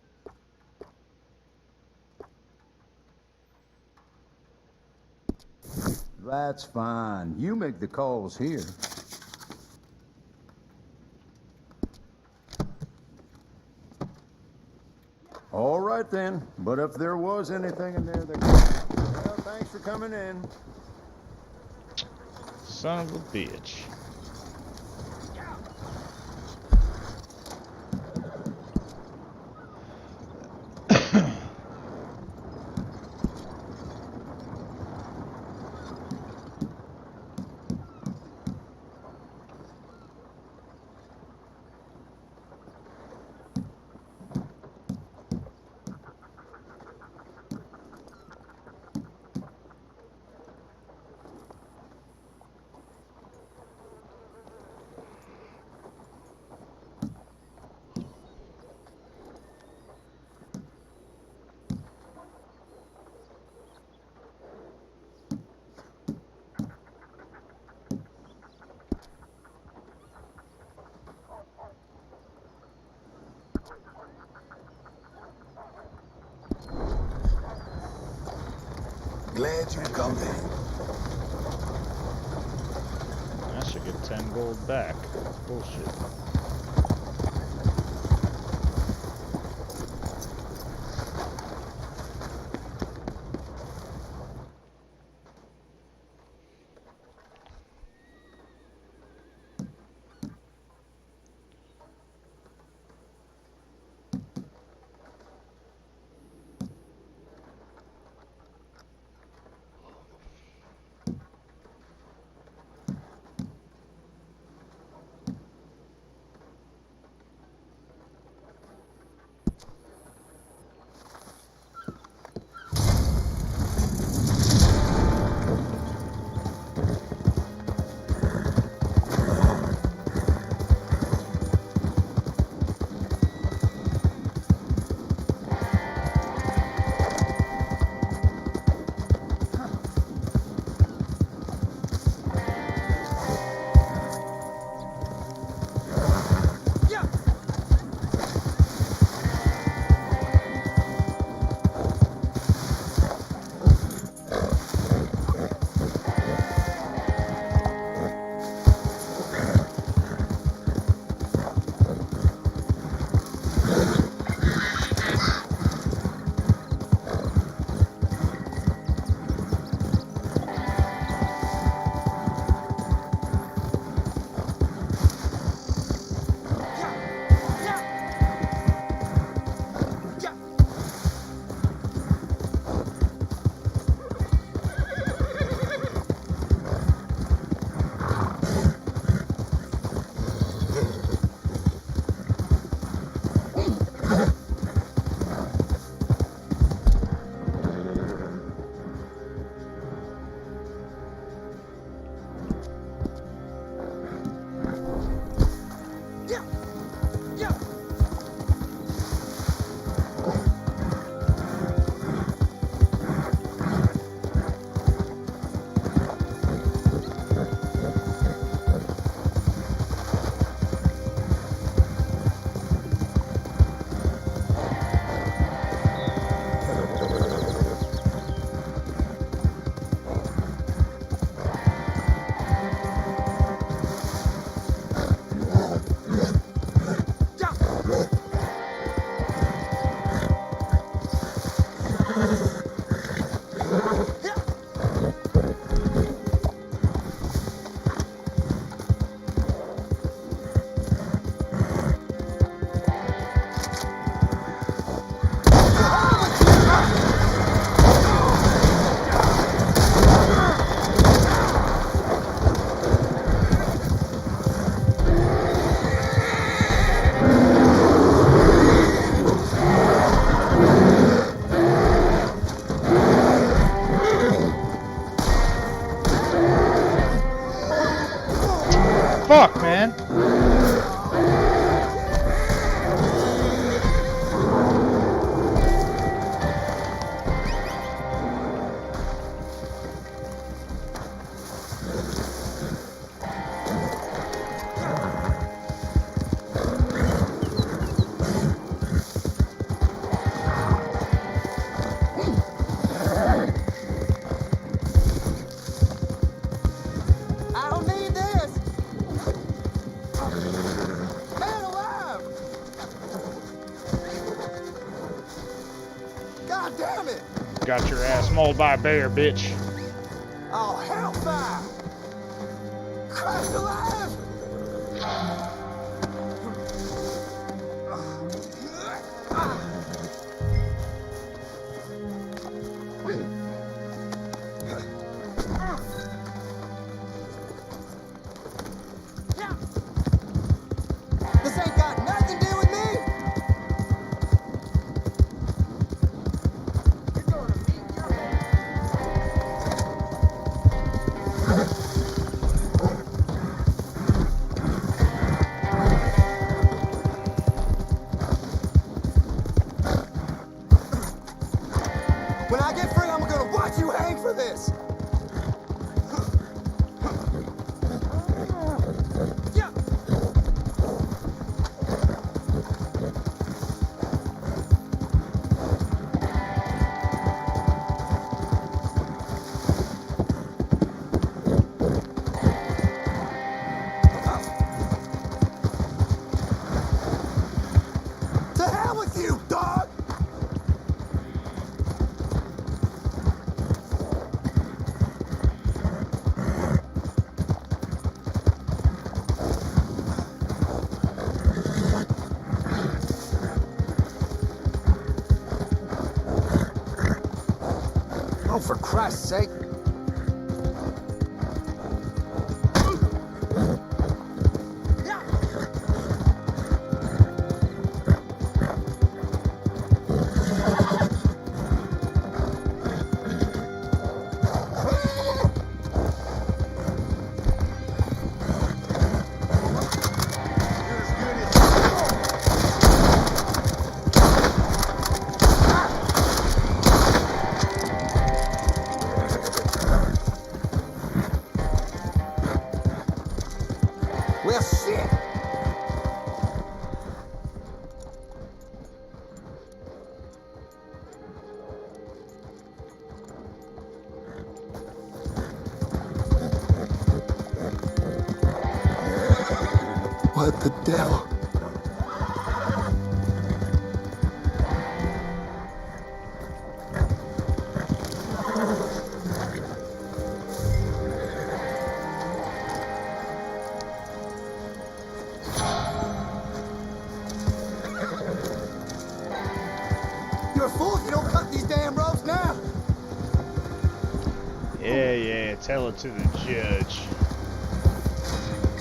That's fine. You make the calls here. All right then, but if there was anything in there that... Well, thanks for coming in. Son of a bitch. Glad you come back. I should get 10 gold back. Bullshit. fuck, man? I don't need this. Man alive! God damn it! Got your ass mauled by a bear, bitch. Oh, hellfire! Christ alive! This ain't got nothing to do with me! You're gonna meet your When I get free, I'm gonna watch you hang for this! Yeah. To hell with you, dog! Oh, for Christ's sake. Well, shit! What the devil? You're a fool if you don't cut these damn ropes now! Yeah, tell it to the judge.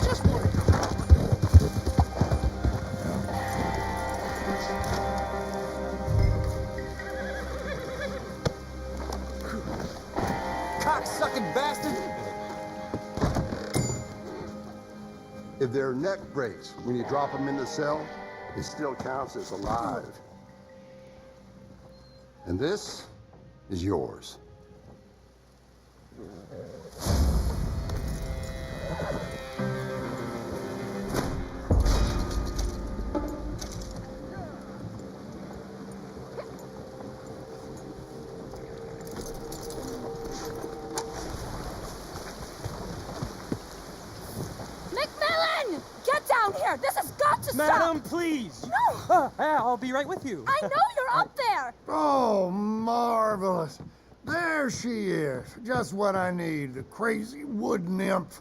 Just one. Cocksucking bastard! If their neck breaks when you drop them in the cell, it still counts as alive. And this is yours. McMillan! Get down here! This has got to Madam, stop! please! No! I'll be right with you. I know you're up there! Oh, marvelous. There she is. Just what I need. The crazy wood nymph.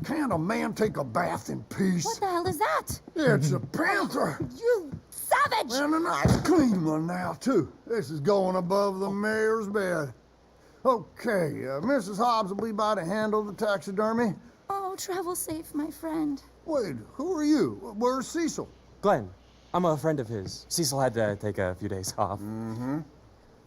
Can't a man take a bath in peace? What the hell is that? It's a panther. You savage! And a nice clean one now, too. This is going above the mayor's bed. Okay, Mrs. Hobbs will be by to handle the taxidermy. Oh, travel safe, my friend. Wait, who are you? Where's Cecil? Glenn, I'm a friend of his. Cecil had to take a few days off. Mm-hmm.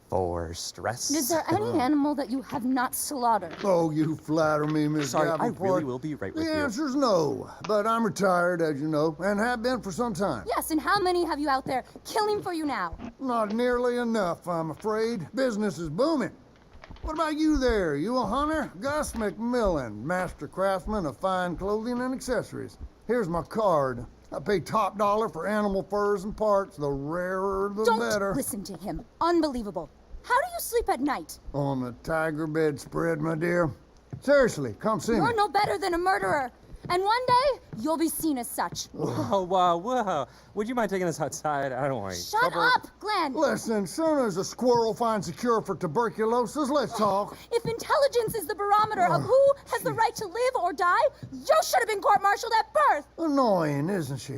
For stress? Is there any animal that you have not slaughtered? Oh, you flatter me, Miss Sorry, Davenport. I really will be right with the you. The answer's no, but I'm retired, as you know, and have been for some time. Yes, and how many have you out there killing for you now? Not nearly enough, I'm afraid. Business is booming. What about you there? You a hunter? Gus McMillan, master craftsman of fine clothing and accessories. Here's my card. I pay top dollar for animal furs and parts. The rarer, the better. Don't listen to him. Unbelievable. How do you sleep at night? On the tiger bedspread, my dear. Seriously, come see me. You're no better than a murderer. And one day, you'll be seen as such. Whoa. Would you mind taking us outside? I don't want any Shut trouble. up, Glenn. Listen, soon as a squirrel finds a cure for tuberculosis, let's talk. If intelligence is the barometer of who has the right to live or die, you should have been court-martialed at birth. Annoying, isn't she?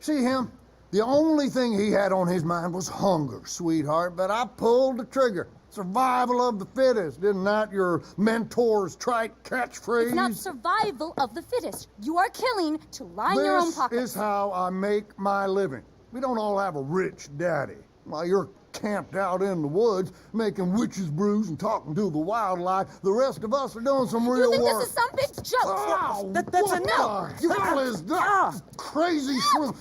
See him? The only thing he had on his mind was hunger, sweetheart, but I pulled the trigger. Survival of the fittest, isn't that your mentor's trite catchphrase? It's not survival of the fittest. You are killing to line your own pockets. This is how I make my living. We don't all have a rich daddy. While you're camped out in the woods, making witches' brews and talking to the wildlife, the rest of us are doing some real work. You think this is some big joke? Oh, that's enough! You is that crazy shrimp?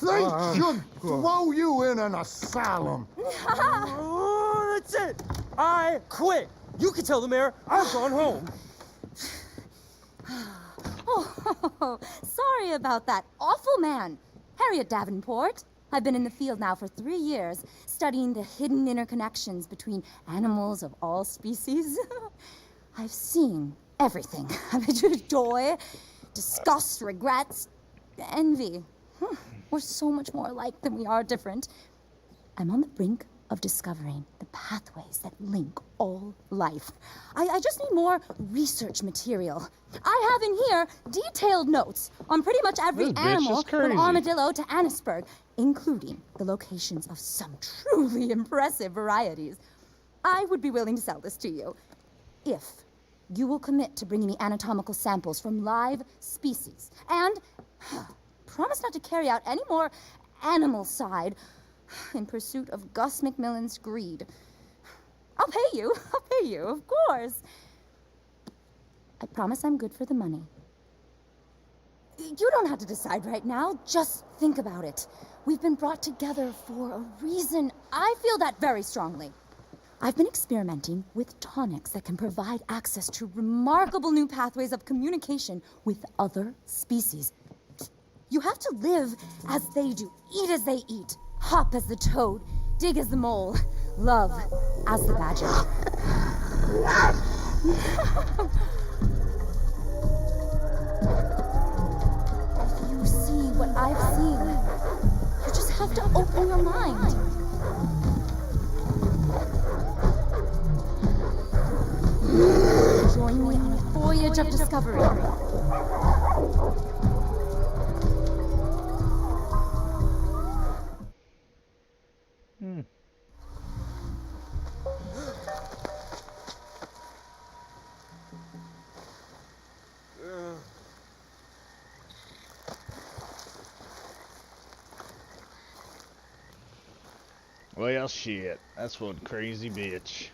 They should throw you in an asylum. Oh, that's it! I quit! You can tell the mayor I've gone home. Oh, sorry about that awful man. Harriet Davenport. I've been in the field now for 3 years, studying the hidden interconnections between animals of all species. I've seen everything. Joy, disgust, regrets, envy. We're so much more alike than we are different. I'm on the brink of discovering the pathways that link all life. I just need more research material. I have in here detailed notes on pretty much every animal from armadillo to Annisburg, including the locations of some truly impressive varieties. I would be willing to sell this to you if you will commit to bringing me anatomical samples from live species and promise not to carry out any more animal side in pursuit of Gus McMillan's greed. I'll pay you, of course. I promise I'm good for the money. You don't have to decide right now, just think about it. We've been brought together for a reason. I feel that very strongly. I've been experimenting with tonics that can provide access to remarkable new pathways of communication with other species. You have to live as they do, eat as they eat, hop as the toad, dig as the mole, love as the badger. If you see what I've seen, you just have to open your mind. Join me on a voyage of discovery. Well, shit. That's one crazy bitch.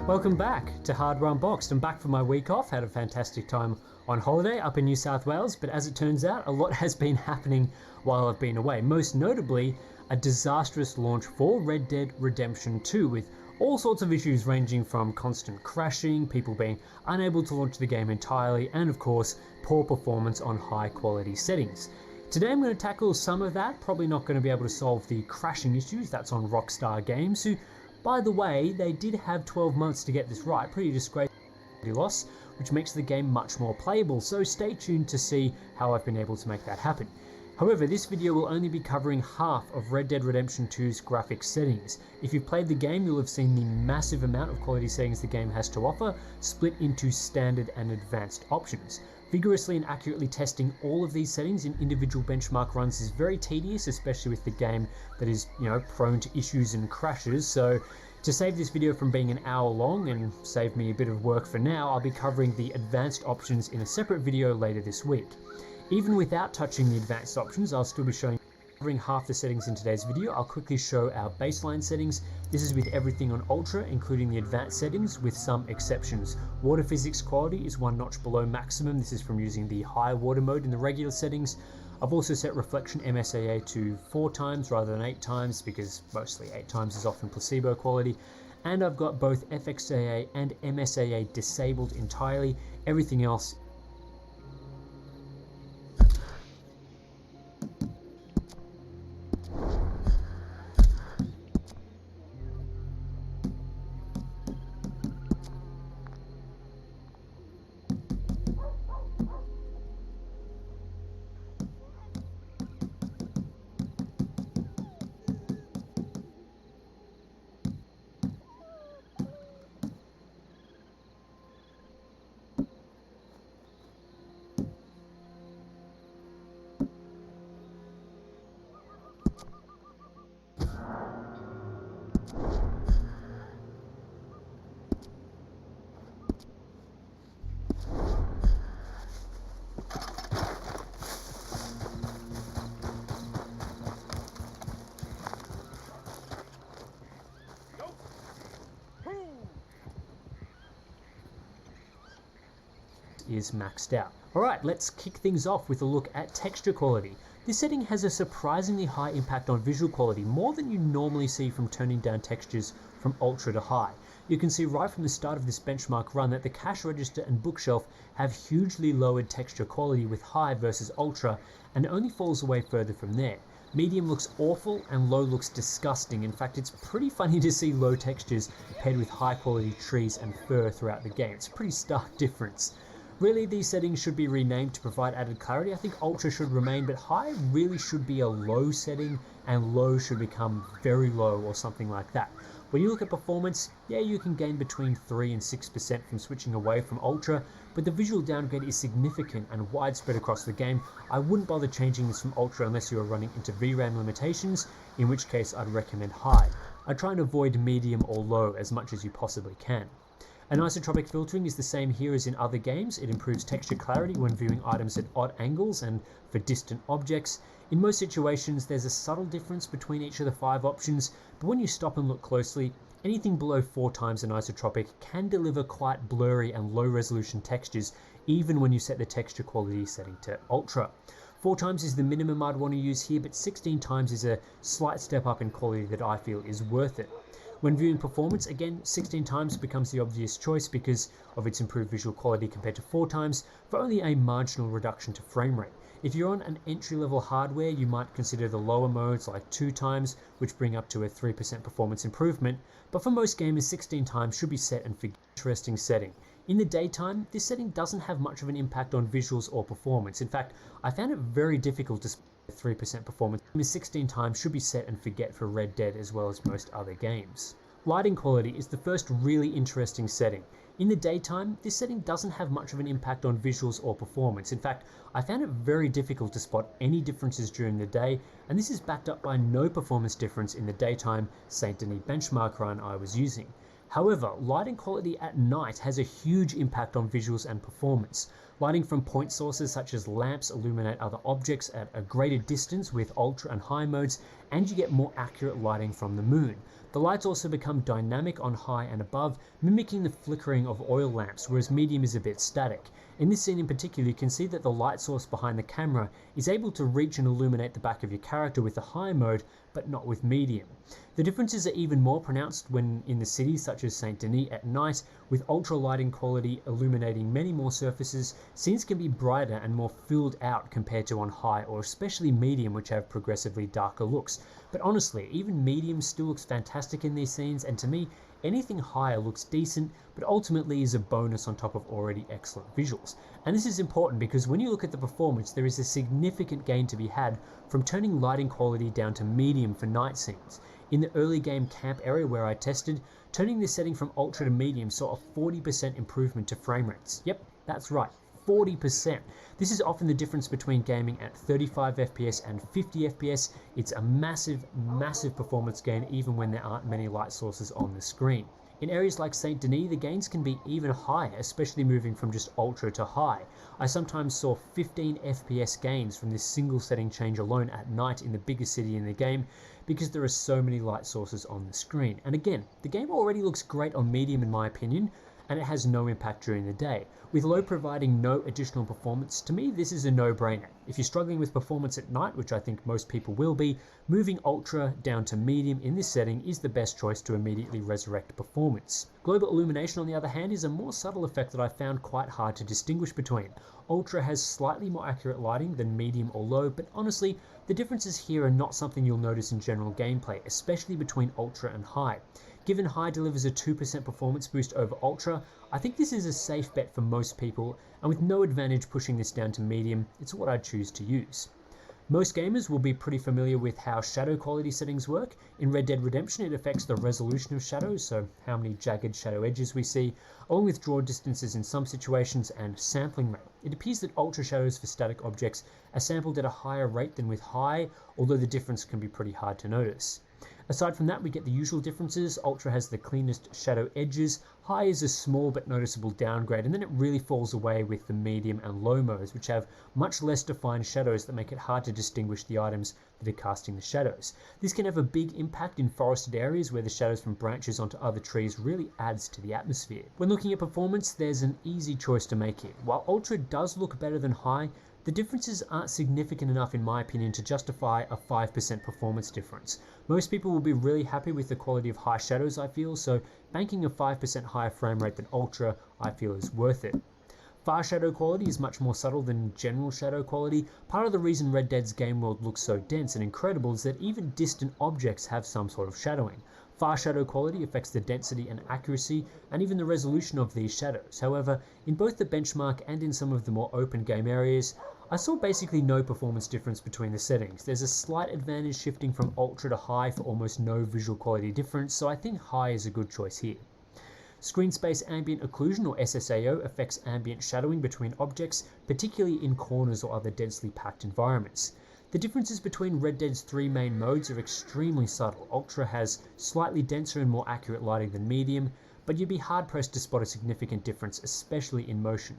Welcome back to Hardware Unboxed. I'm back from my week off, had a fantastic time on holiday up in New South Wales, but as it turns out, a lot has been happening while I've been away. Most notably, a disastrous launch for Red Dead Redemption 2 with all sorts of issues ranging from constant crashing, people being unable to launch the game entirely, and of course, poor performance on high quality settings. Today I'm going to tackle some of that, probably not going to be able to solve the crashing issues, that's on Rockstar Games, who, by the way, they did have 12 months to get this right, pretty disgraceful loss, which makes the game much more playable, so stay tuned to see how I've been able to make that happen. However, this video will only be covering half of Red Dead Redemption 2's graphics settings. If you've played the game, you'll have seen the massive amount of quality settings the game has to offer, split into standard and advanced options. Vigorously and accurately testing all of these settings in individual benchmark runs is very tedious, especially with the game that is, prone to issues and crashes, so to save this video from being an hour long and save me a bit of work for now, I'll be covering the advanced options in a separate video later this week. Even without touching the advanced options, I'll still be covering half the settings in today's video. I'll quickly show our baseline settings. This is with everything on Ultra, including the advanced settings, with some exceptions. Water physics quality is 1 notch below maximum. This is from using the high water mode in the regular settings. I've also set reflection MSAA to 4 times rather than 8 times, because mostly 8 times is often placebo quality. And I've got both FXAA and MSAA disabled entirely. Everything else is maxed out. Alright, let's kick things off with a look at texture quality. This setting has a surprisingly high impact on visual quality, more than you normally see from turning down textures from ultra to high. You can see right from the start of this benchmark run that the cash register and bookshelf have hugely lowered texture quality with high versus ultra, and it only falls away further from there. Medium looks awful and low looks disgusting. In fact, it's pretty funny to see low textures paired with high quality trees and fur throughout the game. It's a pretty stark difference. Really, these settings should be renamed to provide added clarity. I think Ultra should remain, but High really should be a low setting, and Low should become very low or something like that. When you look at performance, yeah, you can gain between 3 and 6% from switching away from Ultra, but the visual downgrade is significant and widespread across the game. I wouldn't bother changing this from Ultra unless you are running into VRAM limitations, in which case I'd recommend High. I try and avoid medium or low as much as you possibly can. Anisotropic filtering is the same here as in other games. It improves texture clarity when viewing items at odd angles and for distant objects. In most situations, there's a subtle difference between each of the 5 options, but when you stop and look closely, anything below 4 times anisotropic can deliver quite blurry and low resolution textures, even when you set the texture quality setting to Ultra. 4 times is the minimum I'd want to use here, but 16 times is a slight step up in quality that I feel is worth it. When viewing performance, again, 16 times becomes the obvious choice because of its improved visual quality compared to 4 times, for only a marginal reduction to frame rate. If you're on an entry-level hardware, you might consider the lower modes like 2 times, which bring up to a 3% performance improvement, but for most gamers, 16 times should be set and forget. Interesting setting. In the daytime, this setting doesn't have much of an impact on visuals or performance. In fact, I found it very difficult to 3% performance. 16 times should be set and forget for Red Dead as well as most other games. Lighting quality is the first really interesting setting. In the daytime, this setting doesn't have much of an impact on visuals or performance. In fact, I found it very difficult to spot any differences during the day, and this is backed up by no performance difference in the daytime Saint Denis benchmark run I was using. However, lighting quality at night has a huge impact on visuals and performance. Lighting from point sources such as lamps illuminate other objects at a greater distance with ultra and high modes, and you get more accurate lighting from the moon. The lights also become dynamic on high and above, mimicking the flickering of oil lamps, whereas medium is a bit static. In this scene in particular, you can see that the light source behind the camera is able to reach and illuminate the back of your character with the high mode, but not with medium. The differences are even more pronounced when in the cities such as Saint Denis at night, with ultra lighting quality illuminating many more surfaces. Scenes can be brighter and more filled out compared to on high, or especially medium, which have progressively darker looks. But honestly, even medium still looks fantastic in these scenes, and to me, anything higher looks decent, but ultimately is a bonus on top of already excellent visuals. And this is important because when you look at the performance, there is a significant gain to be had from turning lighting quality down to medium for night scenes. In the early game camp area where I tested, turning this setting from ultra to medium saw a 40% improvement to frame rates. Yep, that's right, 40%. This is often the difference between gaming at 35 FPS and 50 FPS. It's a massive, massive performance gain even when there aren't many light sources on the screen. In areas like Saint Denis, the gains can be even higher, especially moving from just ultra to high. I sometimes saw 15 FPS gains from this single setting change alone at night in the biggest city in the game, because there are so many light sources on the screen. And again, the game already looks great on medium in my opinion, and it has no impact during the day. With low providing no additional performance, to me this is a no-brainer. If you're struggling with performance at night, which I think most people will be, moving ultra down to medium in this setting is the best choice to immediately resurrect performance. Global illumination, on the other hand, is a more subtle effect that I found quite hard to distinguish between. Ultra has slightly more accurate lighting than medium or low, but honestly, the differences here are not something you'll notice in general gameplay, especially between ultra and high. Given high delivers a 2% performance boost over ultra, I think this is a safe bet for most people, and with no advantage pushing this down to medium, it's what I'd choose to use. Most gamers will be pretty familiar with how shadow quality settings work. In Red Dead Redemption, it affects the resolution of shadows, so how many jagged shadow edges we see, along with draw distances in some situations and sampling rate. It appears that ultra shadows for static objects are sampled at a higher rate than with high, although the difference can be pretty hard to notice. Aside from that, we get the usual differences. Ultra has the cleanest shadow edges, high is a small but noticeable downgrade, and then it really falls away with the medium and low modes, which have much less defined shadows that make it hard to distinguish the items that are casting the shadows. This can have a big impact in forested areas where the shadows from branches onto other trees really adds to the atmosphere. When looking at performance, there's an easy choice to make here. While ultra does look better than high, the differences aren't significant enough in my opinion to justify a 5% performance difference. Most people will be really happy with the quality of high shadows, I feel, so banking a 5% higher frame rate than ultra I feel is worth it. Far shadow quality is much more subtle than general shadow quality. Part of the reason Red Dead's game world looks so dense and incredible is that even distant objects have some sort of shadowing. Far shadow quality affects the density and accuracy, and even the resolution of these shadows. However, in both the benchmark and in some of the more open game areas, I saw basically no performance difference between the settings. There's a slight advantage shifting from ultra to high for almost no visual quality difference, so I think high is a good choice here. Screen space ambient occlusion, or SSAO, affects ambient shadowing between objects, particularly in corners or other densely packed environments. The differences between Red Dead's three main modes are extremely subtle. Ultra has slightly denser and more accurate lighting than medium, but you'd be hard-pressed to spot a significant difference, especially in motion.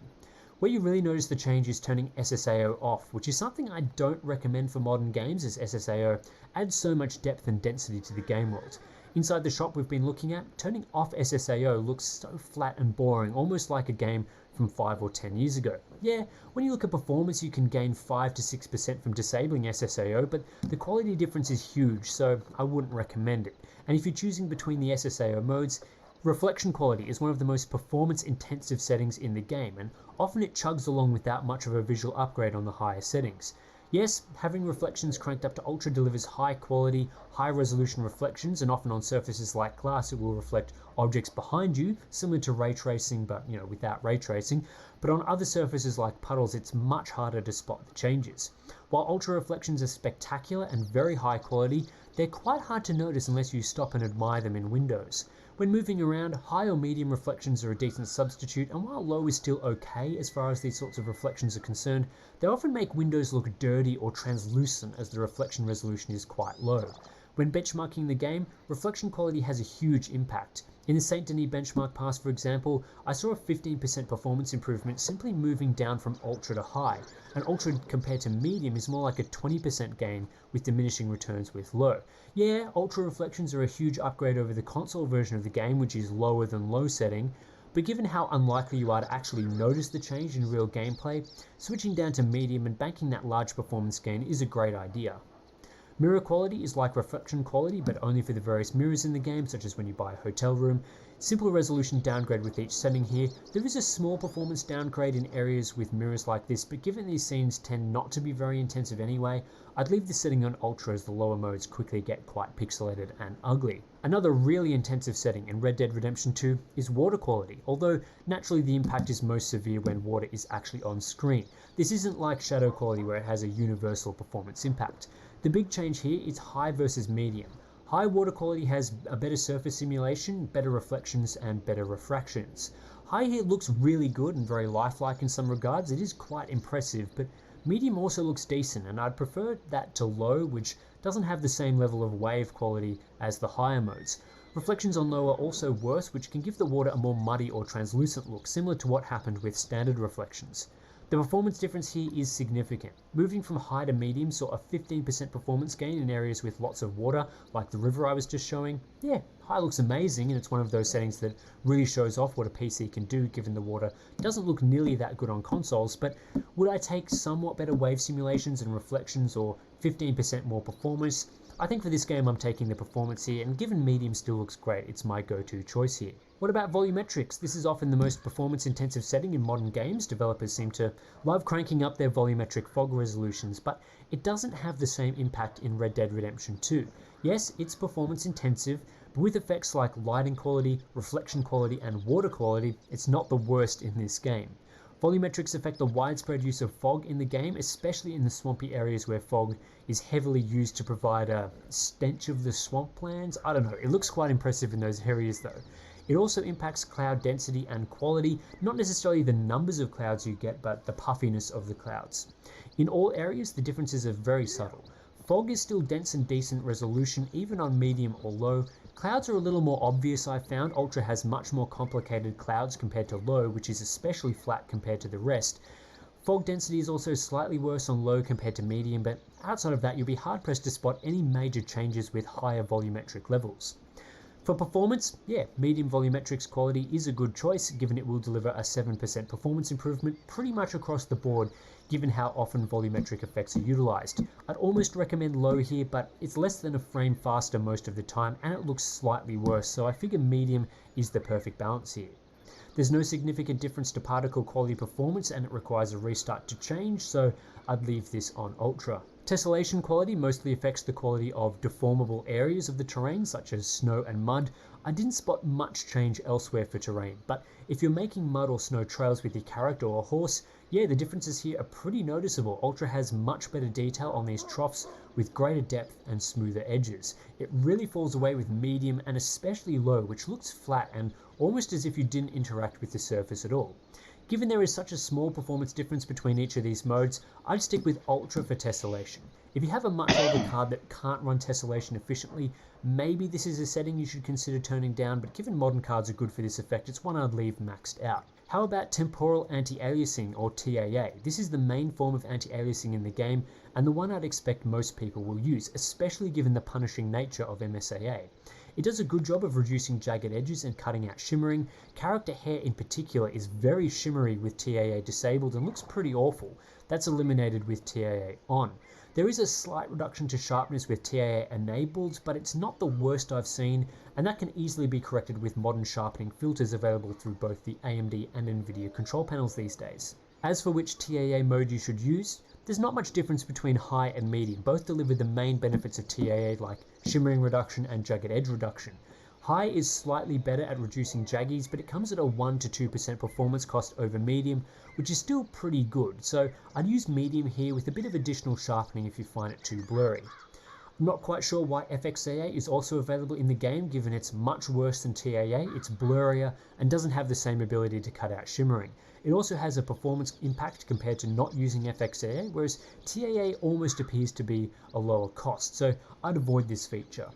Where you really notice the change is turning SSAO off, which is something I don't recommend for modern games, as SSAO adds so much depth and density to the game world. Inside the shop we've been looking at, turning off SSAO looks so flat and boring, almost like a game from 5 or 10 years ago. Yeah, when you look at performance you can gain 5 to 6% from disabling SSAO, but the quality difference is huge, so I wouldn't recommend it. And if you're choosing between the SSAO modes, reflection quality is one of the most performance-intensive settings in the game, and often it chugs along without much of a visual upgrade on the higher settings. Yes, having reflections cranked up to ultra delivers high quality, high resolution reflections, and often on surfaces like glass it will reflect objects behind you, similar to ray tracing, but without ray tracing. But on other surfaces like puddles it's much harder to spot the changes. While ultra reflections are spectacular and very high quality, they're quite hard to notice unless you stop and admire them in windows. When moving around, high or medium reflections are a decent substitute, and while low is still okay as far as these sorts of reflections are concerned, they often make windows look dirty or translucent as the reflection resolution is quite low. When benchmarking the game, reflection quality has a huge impact. In the St. Denis benchmark pass, for example, I saw a 15% performance improvement simply moving down from ultra to high, and ultra compared to medium is more like a 20% gain with diminishing returns with low. Yeah, ultra reflections are a huge upgrade over the console version of the game, which is lower than low setting, but given how unlikely you are to actually notice the change in real gameplay, switching down to medium and banking that large performance gain is a great idea. Mirror quality is like reflection quality, but only for the various mirrors in the game, such as when you buy a hotel room. Simple resolution downgrade with each setting here. There is a small performance downgrade in areas with mirrors like this, but given these scenes tend not to be very intensive anyway, I'd leave the setting on ultra as the lower modes quickly get quite pixelated and ugly. Another really intensive setting in Red Dead Redemption 2 is water quality, although naturally the impact is most severe when water is actually on screen. This isn't like shadow quality where it has a universal performance impact. The big change here is high versus medium. High water quality has a better surface simulation, better reflections, and better refractions. High here looks really good and very lifelike in some regards. It is quite impressive, but medium also looks decent, and I'd prefer that to low, which doesn't have the same level of wave quality as the higher modes. Reflections on low are also worse, which can give the water a more muddy or translucent look, similar to what happened with standard reflections. The performance difference here is significant. Moving from high to medium saw a 15% performance gain in areas with lots of water, like the river I was just showing. Yeah, high looks amazing, and it's one of those settings that really shows off what a PC can do given the water doesn't look nearly that good on consoles, but would I take somewhat better wave simulations and reflections or 15% more performance? I think for this game I'm taking the performance here, and given medium still looks great, it's my go-to choice here. What about volumetrics? This is often the most performance-intensive setting in modern games. Developers seem to love cranking up their volumetric fog resolutions, but it doesn't have the same impact in Red Dead Redemption 2. Yes, it's performance-intensive, but with effects like lighting quality, reflection quality, and water quality, it's not the worst in this game. Volumetrics affect the widespread use of fog in the game, especially in the swampy areas where fog is heavily used to provide a stench of the swamplands. I don't know, it looks quite impressive in those areas though. It also impacts cloud density and quality, not necessarily the numbers of clouds you get, but the puffiness of the clouds. In all areas, the differences are very subtle. Fog is still dense and decent resolution, even on medium or low. Clouds are a little more obvious, I found. Ultra has much more complicated clouds compared to low, which is especially flat compared to the rest. Fog density is also slightly worse on low compared to medium, but outside of that, you'll be hard-pressed to spot any major changes with higher volumetric levels. For performance, yeah, medium volumetrics quality is a good choice, given it will deliver a 7% performance improvement pretty much across the board, given how often volumetric effects are utilized. I'd almost recommend low here, but it's less than a frame faster most of the time, and it looks slightly worse, so I figure medium is the perfect balance here. There's no significant difference to particle quality performance, and it requires a restart to change, so I'd leave this on ultra. Tessellation quality mostly affects the quality of deformable areas of the terrain, such as snow and mud. I didn't spot much change elsewhere for terrain, but if you're making mud or snow trails with your character or horse, yeah, the differences here are pretty noticeable. Ultra has much better detail on these troughs with greater depth and smoother edges. It really falls away with medium and especially low, which looks flat and almost as if you didn't interact with the surface at all. Given there is such a small performance difference between each of these modes, I'd stick with Ultra for tessellation. If you have a much older card that can't run tessellation efficiently, maybe this is a setting you should consider turning down, but given modern cards are good for this effect, it's one I'd leave maxed out. How about temporal anti-aliasing, or TAA? This is the main form of anti-aliasing in the game, and the one I'd expect most people will use, especially given the punishing nature of MSAA. It does a good job of reducing jagged edges and cutting out shimmering. Character hair in particular is very shimmery with TAA disabled and looks pretty awful. That's eliminated with TAA on. There is a slight reduction to sharpness with TAA enabled, but it's not the worst I've seen, and that can easily be corrected with modern sharpening filters available through both the AMD and NVIDIA control panels these days. As for which TAA mode you should use, there's not much difference between high and medium. Both deliver the main benefits of TAA like shimmering reduction and jagged edge reduction. High is slightly better at reducing jaggies, but it comes at a 1 to 2% performance cost over medium, which is still pretty good, so I'd use medium here with a bit of additional sharpening if you find it too blurry. I'm not quite sure why FXAA is also available in the game, given it's much worse than TAA, it's blurrier, and doesn't have the same ability to cut out shimmering. It also has a performance impact compared to not using FXAA, whereas TAA almost appears to be a lower cost, so I'd avoid this feature.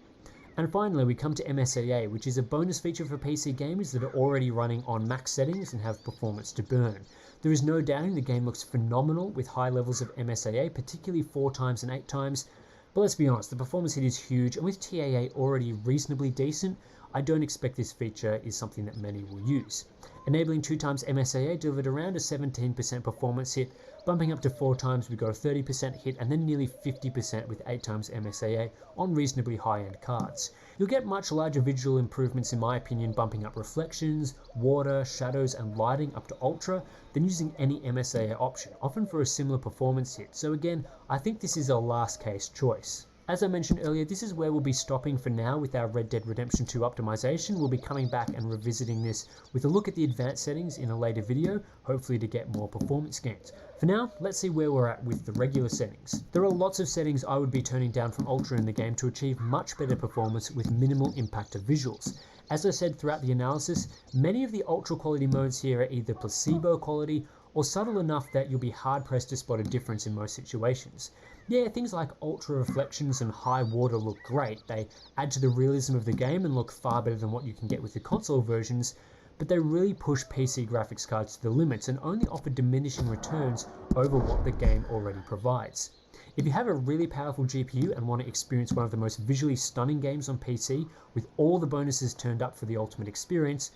And finally, we come to MSAA, which is a bonus feature for PC gamers that are already running on max settings and have performance to burn. There is no doubting the game looks phenomenal with high levels of MSAA, particularly 4 times and 8 times. But let's be honest, the performance hit is huge, and with TAA already reasonably decent, I don't expect this feature is something that many will use. Enabling 2 times MSAA delivered around a 17% performance hit, bumping up to 4 times we got a 30% hit, and then nearly 50% with 8 times MSAA on reasonably high-end cards. You'll get much larger visual improvements in my opinion bumping up reflections, water, shadows and lighting up to ultra than using any MSAA option, often for a similar performance hit. So again, I think this is a last case choice. As I mentioned earlier, this is where we'll be stopping for now with our Red Dead Redemption 2 optimization. We'll be coming back and revisiting this with a look at the advanced settings in a later video, hopefully to get more performance gains. For now, let's see where we're at with the regular settings. There are lots of settings I would be turning down from Ultra in the game to achieve much better performance with minimal impact to visuals. As I said throughout the analysis, many of the Ultra quality modes here are either placebo quality or subtle enough that you'll be hard pressed to spot a difference in most situations. Yeah, things like ultra reflections and high water look great. They add to the realism of the game and look far better than what you can get with the console versions, but they really push PC graphics cards to the limits and only offer diminishing returns over what the game already provides. If you have a really powerful GPU and want to experience one of the most visually stunning games on PC with all the bonuses turned up for the ultimate experience,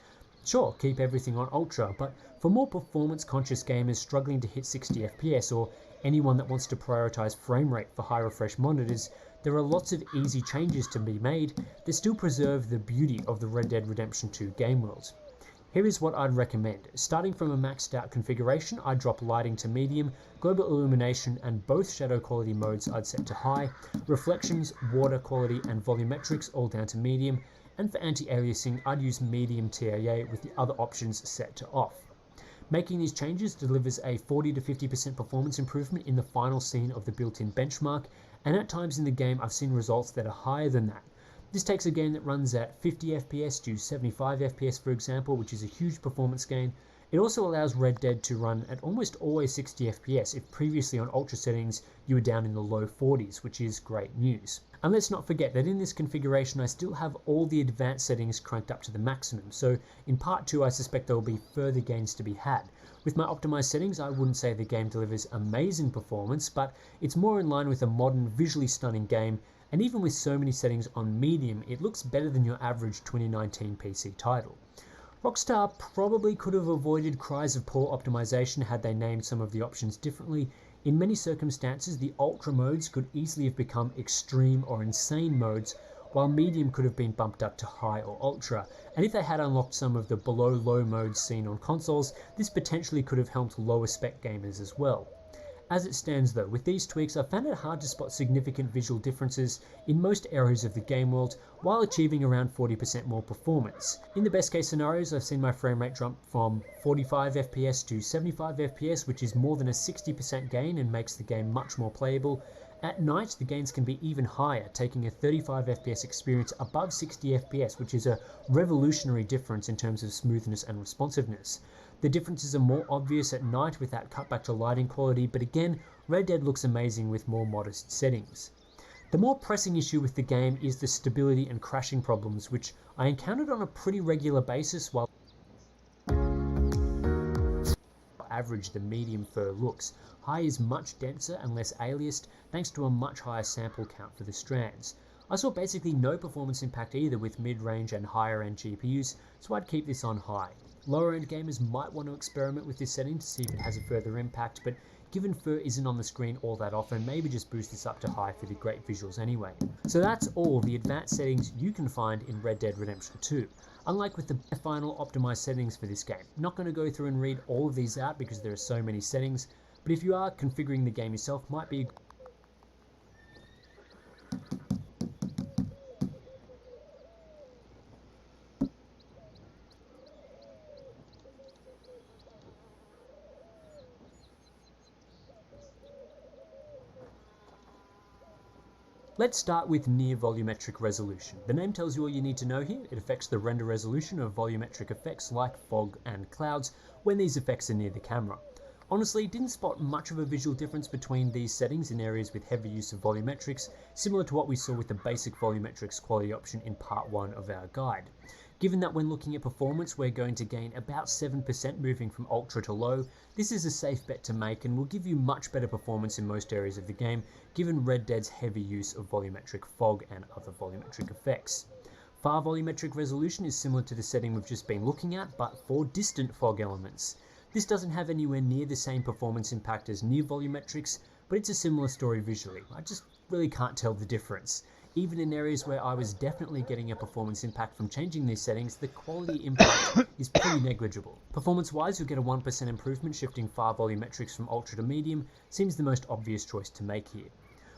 sure, keep everything on Ultra, but for more performance-conscious gamers struggling to hit 60 FPS or anyone that wants to prioritize frame rate for high refresh monitors, there are lots of easy changes to be made that still preserve the beauty of the Red Dead Redemption 2 game world. Here is what I'd recommend. Starting from a maxed out configuration, I'd drop lighting to medium, global illumination and both shadow quality modes I'd set to high, reflections, water quality and volumetrics all down to medium, and for anti-aliasing I'd use medium TAA with the other options set to off. Making these changes delivers a 40 to 50% performance improvement in the final scene of the built-in benchmark, and at times in the game I've seen results that are higher than that. This takes a game that runs at 50 FPS to 75 FPS for example, which is a huge performance gain. It also allows Red Dead to run at almost always 60 FPS if previously on Ultra settings you were down in the low 40s, which is great news. And let's not forget that in this configuration I still have all the advanced settings cranked up to the maximum, so in part 2 I suspect there will be further gains to be had. With my optimized settings I wouldn't say the game delivers amazing performance, but it's more in line with a modern visually stunning game, and even with so many settings on medium it looks better than your average 2019 PC title. Rockstar probably could have avoided cries of poor optimization had they named some of the options differently. In many circumstances, the ultra modes could easily have become extreme or insane modes, while medium could have been bumped up to high or ultra. And if they had unlocked some of the below low modes seen on consoles, this potentially could have helped lower spec gamers as well. As it stands though, with these tweaks I found it hard to spot significant visual differences in most areas of the game world while achieving around 40% more performance. In the best case scenarios I've seen my frame rate jump from 45 FPS to 75 FPS, which is more than a 60% gain and makes the game much more playable. At night the gains can be even higher, taking a 35 FPS experience above 60 FPS, which is a revolutionary difference in terms of smoothness and responsiveness. The differences are more obvious at night with that cutback to lighting quality, but again, Red Dead looks amazing with more modest settings. The more pressing issue with the game is the stability and crashing problems, which I encountered on a pretty regular basis while average the medium fur looks. High is much denser and less aliased thanks to a much higher sample count for the strands. I saw basically no performance impact either with mid-range and higher end GPUs, so I'd keep this on high. Lower end gamers might want to experiment with this setting to see if it has a further impact, but given fur isn't on the screen all that often, maybe just boost this up to high for the great visuals anyway. So that's all the advanced settings you can find in Red Dead Redemption 2. Unlike with the final optimized settings for this game, I'm not going to go through and read all of these out because there are so many settings, but if you are configuring the game yourself, might be Let's start with near volumetric resolution. The name tells you all you need to know here. It affects the render resolution of volumetric effects like fog and clouds when these effects are near the camera. Honestly, didn't spot much of a visual difference between these settings in areas with heavy use of volumetrics, similar to what we saw with the basic volumetrics quality option in part 1 of our guide. Given that when looking at performance we're going to gain about 7% moving from ultra to low, this is a safe bet to make and will give you much better performance in most areas of the game, given Red Dead's heavy use of volumetric fog and other volumetric effects. Far volumetric resolution is similar to the setting we've just been looking at, but for distant fog elements. This doesn't have anywhere near the same performance impact as near volumetrics, but it's a similar story visually. I just really can't tell the difference. Even in areas where I was definitely getting a performance impact from changing these settings, the quality impact is pretty negligible. Performance-wise, you'll get a 1% improvement shifting far volumetrics from ultra to medium, seems the most obvious choice to make here.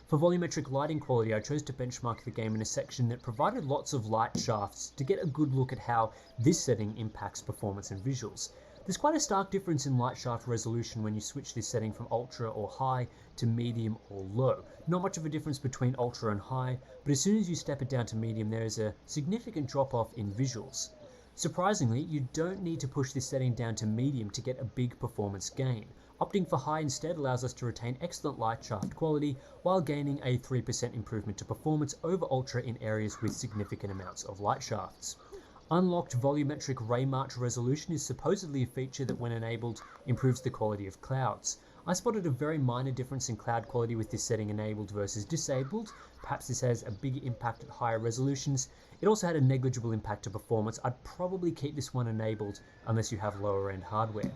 For volumetric lighting quality, I chose to benchmark the game in a section that provided lots of light shafts to get a good look at how this setting impacts performance and visuals. There's quite a stark difference in light shaft resolution when you switch this setting from ultra or high to medium or low. Not much of a difference between ultra and high, but as soon as you step it down to medium there is a significant drop off in visuals. Surprisingly, you don't need to push this setting down to medium to get a big performance gain. Opting for high instead allows us to retain excellent light shaft quality while gaining a 3% improvement to performance over ultra in areas with significant amounts of light shafts. Unlocked volumetric ray march resolution is supposedly a feature that when enabled improves the quality of clouds. I spotted a very minor difference in cloud quality with this setting enabled versus disabled. Perhaps this has a bigger impact at higher resolutions. It also had a negligible impact to performance. I'd probably keep this one enabled unless you have lower end hardware.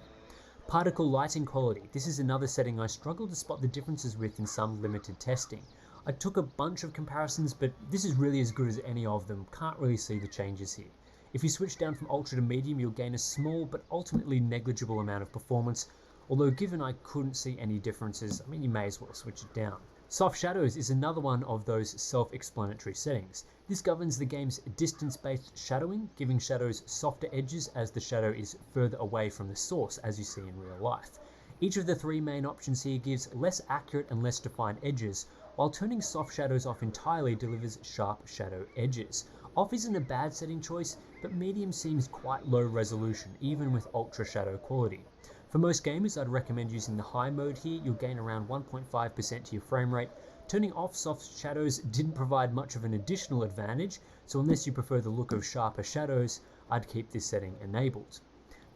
Particle lighting quality. This is another setting I struggled to spot the differences with in some limited testing. I took a bunch of comparisons, but this is really as good as any of them. Can't really see the changes here. If you switch down from ultra to medium, you'll gain a small but ultimately negligible amount of performance, although given I couldn't see any differences, I mean you may as well switch it down. Soft shadows is another one of those self-explanatory settings. This governs the game's distance-based shadowing, giving shadows softer edges as the shadow is further away from the source, as you see in real life. Each of the three main options here gives less accurate and less defined edges, while turning soft shadows off entirely delivers sharp shadow edges. Off isn't a bad setting choice, but medium seems quite low resolution, even with ultra shadow quality. For most gamers, I'd recommend using the high mode here. You'll gain around 1.5% to your frame rate. Turning off soft shadows didn't provide much of an additional advantage, so unless you prefer the look of sharper shadows, I'd keep this setting enabled.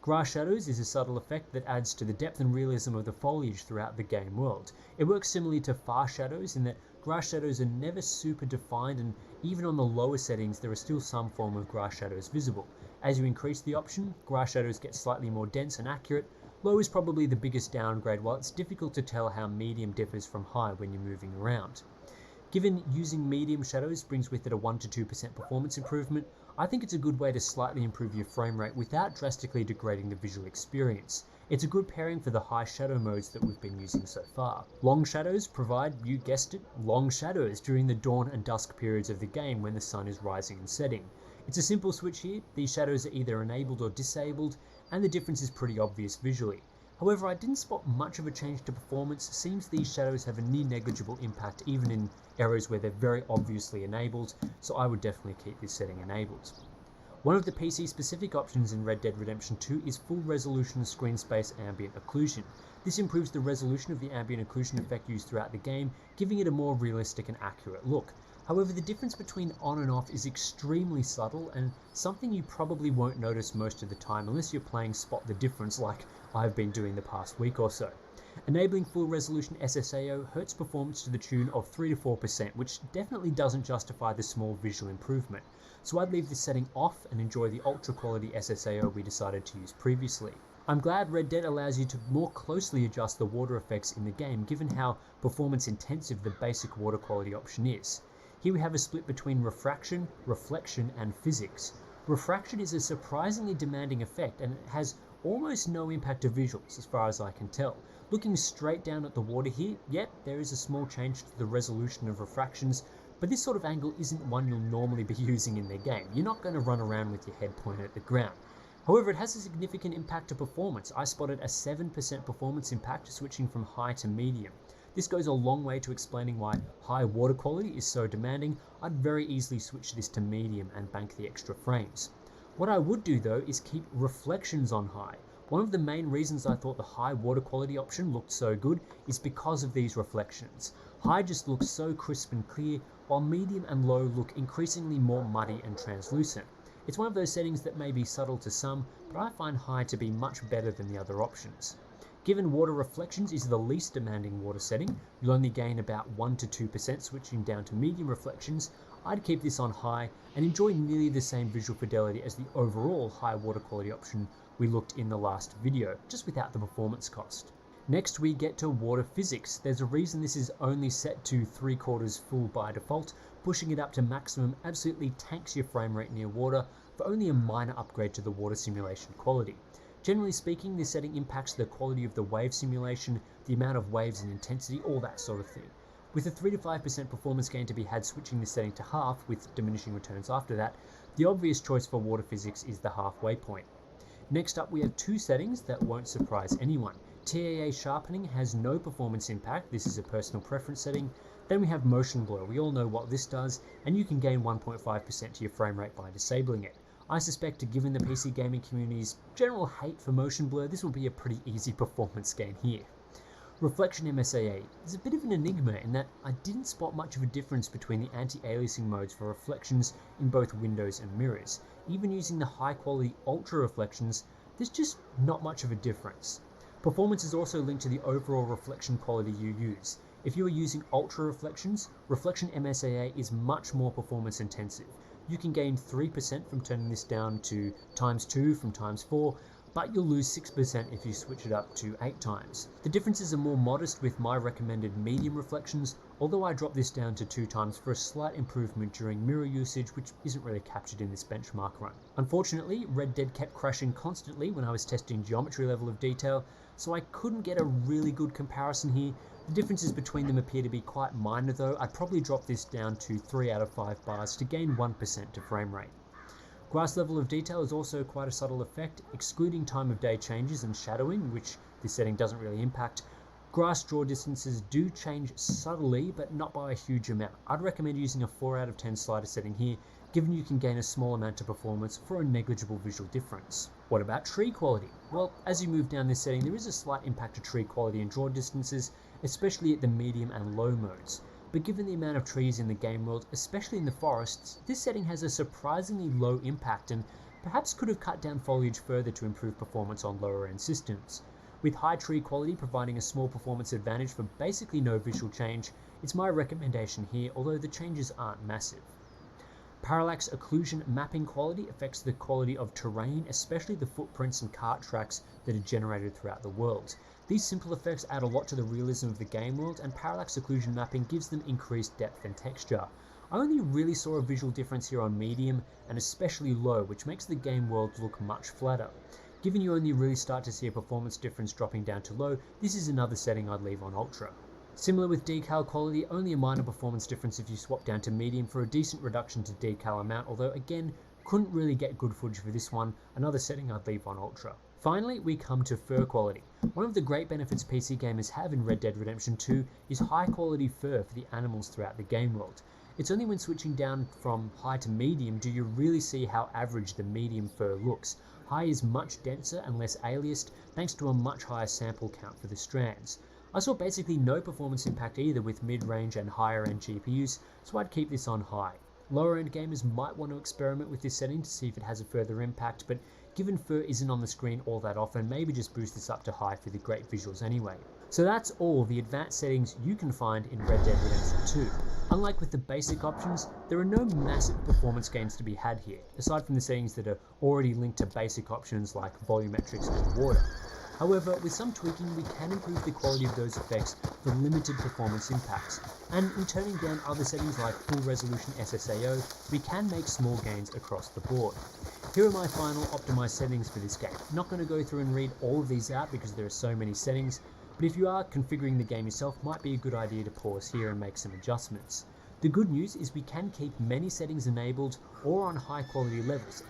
Grass shadows is a subtle effect that adds to the depth and realism of the foliage throughout the game world. It works similarly to far shadows in that grass shadows are never super defined, and even on the lower settings there are still some form of grass shadows visible. As you increase the option, grass shadows get slightly more dense and accurate. Low is probably the biggest downgrade, while it's difficult to tell how medium differs from high when you're moving around. Given using medium shadows brings with it a 1 to 2% performance improvement, I think it's a good way to slightly improve your frame rate without drastically degrading the visual experience. It's a good pairing for the high shadow modes that we've been using so far. Long shadows provide, you guessed it, long shadows during the dawn and dusk periods of the game when the sun is rising and setting. It's a simple switch here. These shadows are either enabled or disabled, and the difference is pretty obvious visually. However, I didn't spot much of a change to performance. It seems these shadows have a near negligible impact even in areas where they're very obviously enabled, so I would definitely keep this setting enabled. One of the PC specific options in Red Dead Redemption 2 is full resolution screen space ambient occlusion. This improves the resolution of the ambient occlusion effect used throughout the game, giving it a more realistic and accurate look. However, the difference between on and off is extremely subtle and something you probably won't notice most of the time unless you're playing Spot the Difference like I've been doing the past week or so. Enabling full resolution SSAO hurts performance to the tune of 3 to 4%, which definitely doesn't justify the small visual improvement. So I'd leave this setting off and enjoy the ultra quality SSAO we decided to use previously. I'm glad Red Dead allows you to more closely adjust the water effects in the game given how performance intensive the basic water quality option is. Here we have a split between refraction, reflection, and physics. Refraction is a surprisingly demanding effect and it has almost no impact to visuals as far as I can tell. Looking straight down at the water here, yep, there is a small change to the resolution of refractions, but this sort of angle isn't one you'll normally be using in the game. You're not going to run around with your head pointed at the ground. However, it has a significant impact to performance. I spotted a 7% performance impact switching from high to medium. This goes a long way to explaining why high water quality is so demanding. I'd very easily switch this to medium and bank the extra frames. What I would do though is keep reflections on high. One of the main reasons I thought the high water quality option looked so good is because of these reflections. High just looks so crisp and clear, while medium and low look increasingly more muddy and translucent. It's one of those settings that may be subtle to some, but I find high to be much better than the other options. Given water reflections is the least demanding water setting, you'll only gain about 1 to 2% switching down to medium reflections, I'd keep this on high and enjoy nearly the same visual fidelity as the overall high water quality option we looked in the last video, just without the performance cost. Next we get to water physics. There's a reason this is only set to 3/4 full by default. Pushing it up to maximum absolutely tanks your frame rate near water for only a minor upgrade to the water simulation quality. Generally speaking, this setting impacts the quality of the wave simulation, the amount of waves and intensity, all that sort of thing. With a 3 to 5% performance gain to be had switching this setting to half with diminishing returns after that, the obvious choice for water physics is the halfway point. Next up we have two settings that won't surprise anyone. TAA sharpening has no performance impact, this is a personal preference setting. Then we have motion blur, we all know what this does, and you can gain 1.5% to your frame rate by disabling it. I suspect given the PC gaming community's general hate for motion blur, this will be a pretty easy performance gain here. Reflection MSAA is a bit of an enigma in that I didn't spot much of a difference between the anti-aliasing modes for reflections in both windows and mirrors. Even using the high quality ultra reflections, there's just not much of a difference. Performance is also linked to the overall reflection quality you use. If you are using ultra reflections, reflection MSAA is much more performance intensive. You can gain 3% from turning this down to ×2 from ×4, but you'll lose 6% if you switch it up to 8 times. The differences are more modest with my recommended medium reflections, although I dropped this down to 2 times for a slight improvement during mirror usage, which isn't really captured in this benchmark run. Unfortunately, Red Dead kept crashing constantly when I was testing geometry level of detail, so I couldn't get a really good comparison here. The differences between them appear to be quite minor though. I'd probably drop this down to 3 out of 5 bars to gain 1% to frame rate. Grass level of detail is also quite a subtle effect, excluding time of day changes and shadowing, which this setting doesn't really impact. Grass draw distances do change subtly, but not by a huge amount. I'd recommend using a 4 out of 10 slider setting here, given you can gain a small amount of performance for a negligible visual difference. What about tree quality? Well, as you move down this setting, there is a slight impact to tree quality and draw distances, especially at the medium and low modes. But given the amount of trees in the game world, especially in the forests, this setting has a surprisingly low impact and perhaps could have cut down foliage further to improve performance on lower end systems. With high tree quality providing a small performance advantage for basically no visual change, it's my recommendation here, although the changes aren't massive. Parallax occlusion mapping quality affects the quality of terrain, especially the footprints and cart tracks that are generated throughout the world. These simple effects add a lot to the realism of the game world, and parallax occlusion mapping gives them increased depth and texture. I only really saw a visual difference here on medium, and especially low, which makes the game world look much flatter. Given you only really start to see a performance difference dropping down to low, this is another setting I'd leave on ultra. Similar with decal quality, only a minor performance difference if you swap down to medium for a decent reduction to decal amount, although again, couldn't really get good footage for this one, another setting I'd leave on ultra. Finally, we come to fur quality. One of the great benefits PC gamers have in Red Dead Redemption 2 is high quality fur for the animals throughout the game world. It's only when switching down from high to medium do you really see how average the medium fur looks. High is much denser and less aliased, thanks to a much higher sample count for the strands. I saw basically no performance impact either with mid-range and higher end GPUs, so I'd keep this on high. Lower end gamers might want to experiment with this setting to see if it has a further impact, but given fur isn't on the screen all that often, maybe just boost this up to high for the great visuals anyway. So that's all the advanced settings you can find in Red Dead Redemption 2. Unlike with the basic options, there are no massive performance gains to be had here, aside from the settings that are already linked to basic options like volumetrics and water. However, with some tweaking, we can improve the quality of those effects for limited performance impacts, and in turning down other settings like full resolution SSAO, we can make small gains across the board. Here are my final optimized settings for this game. I'm not going to go through and read all of these out because there are so many settings, but if you are configuring the game yourself, it might be a good idea to pause here and make some adjustments. The good news is we can keep many settings enabled or on high quality levels,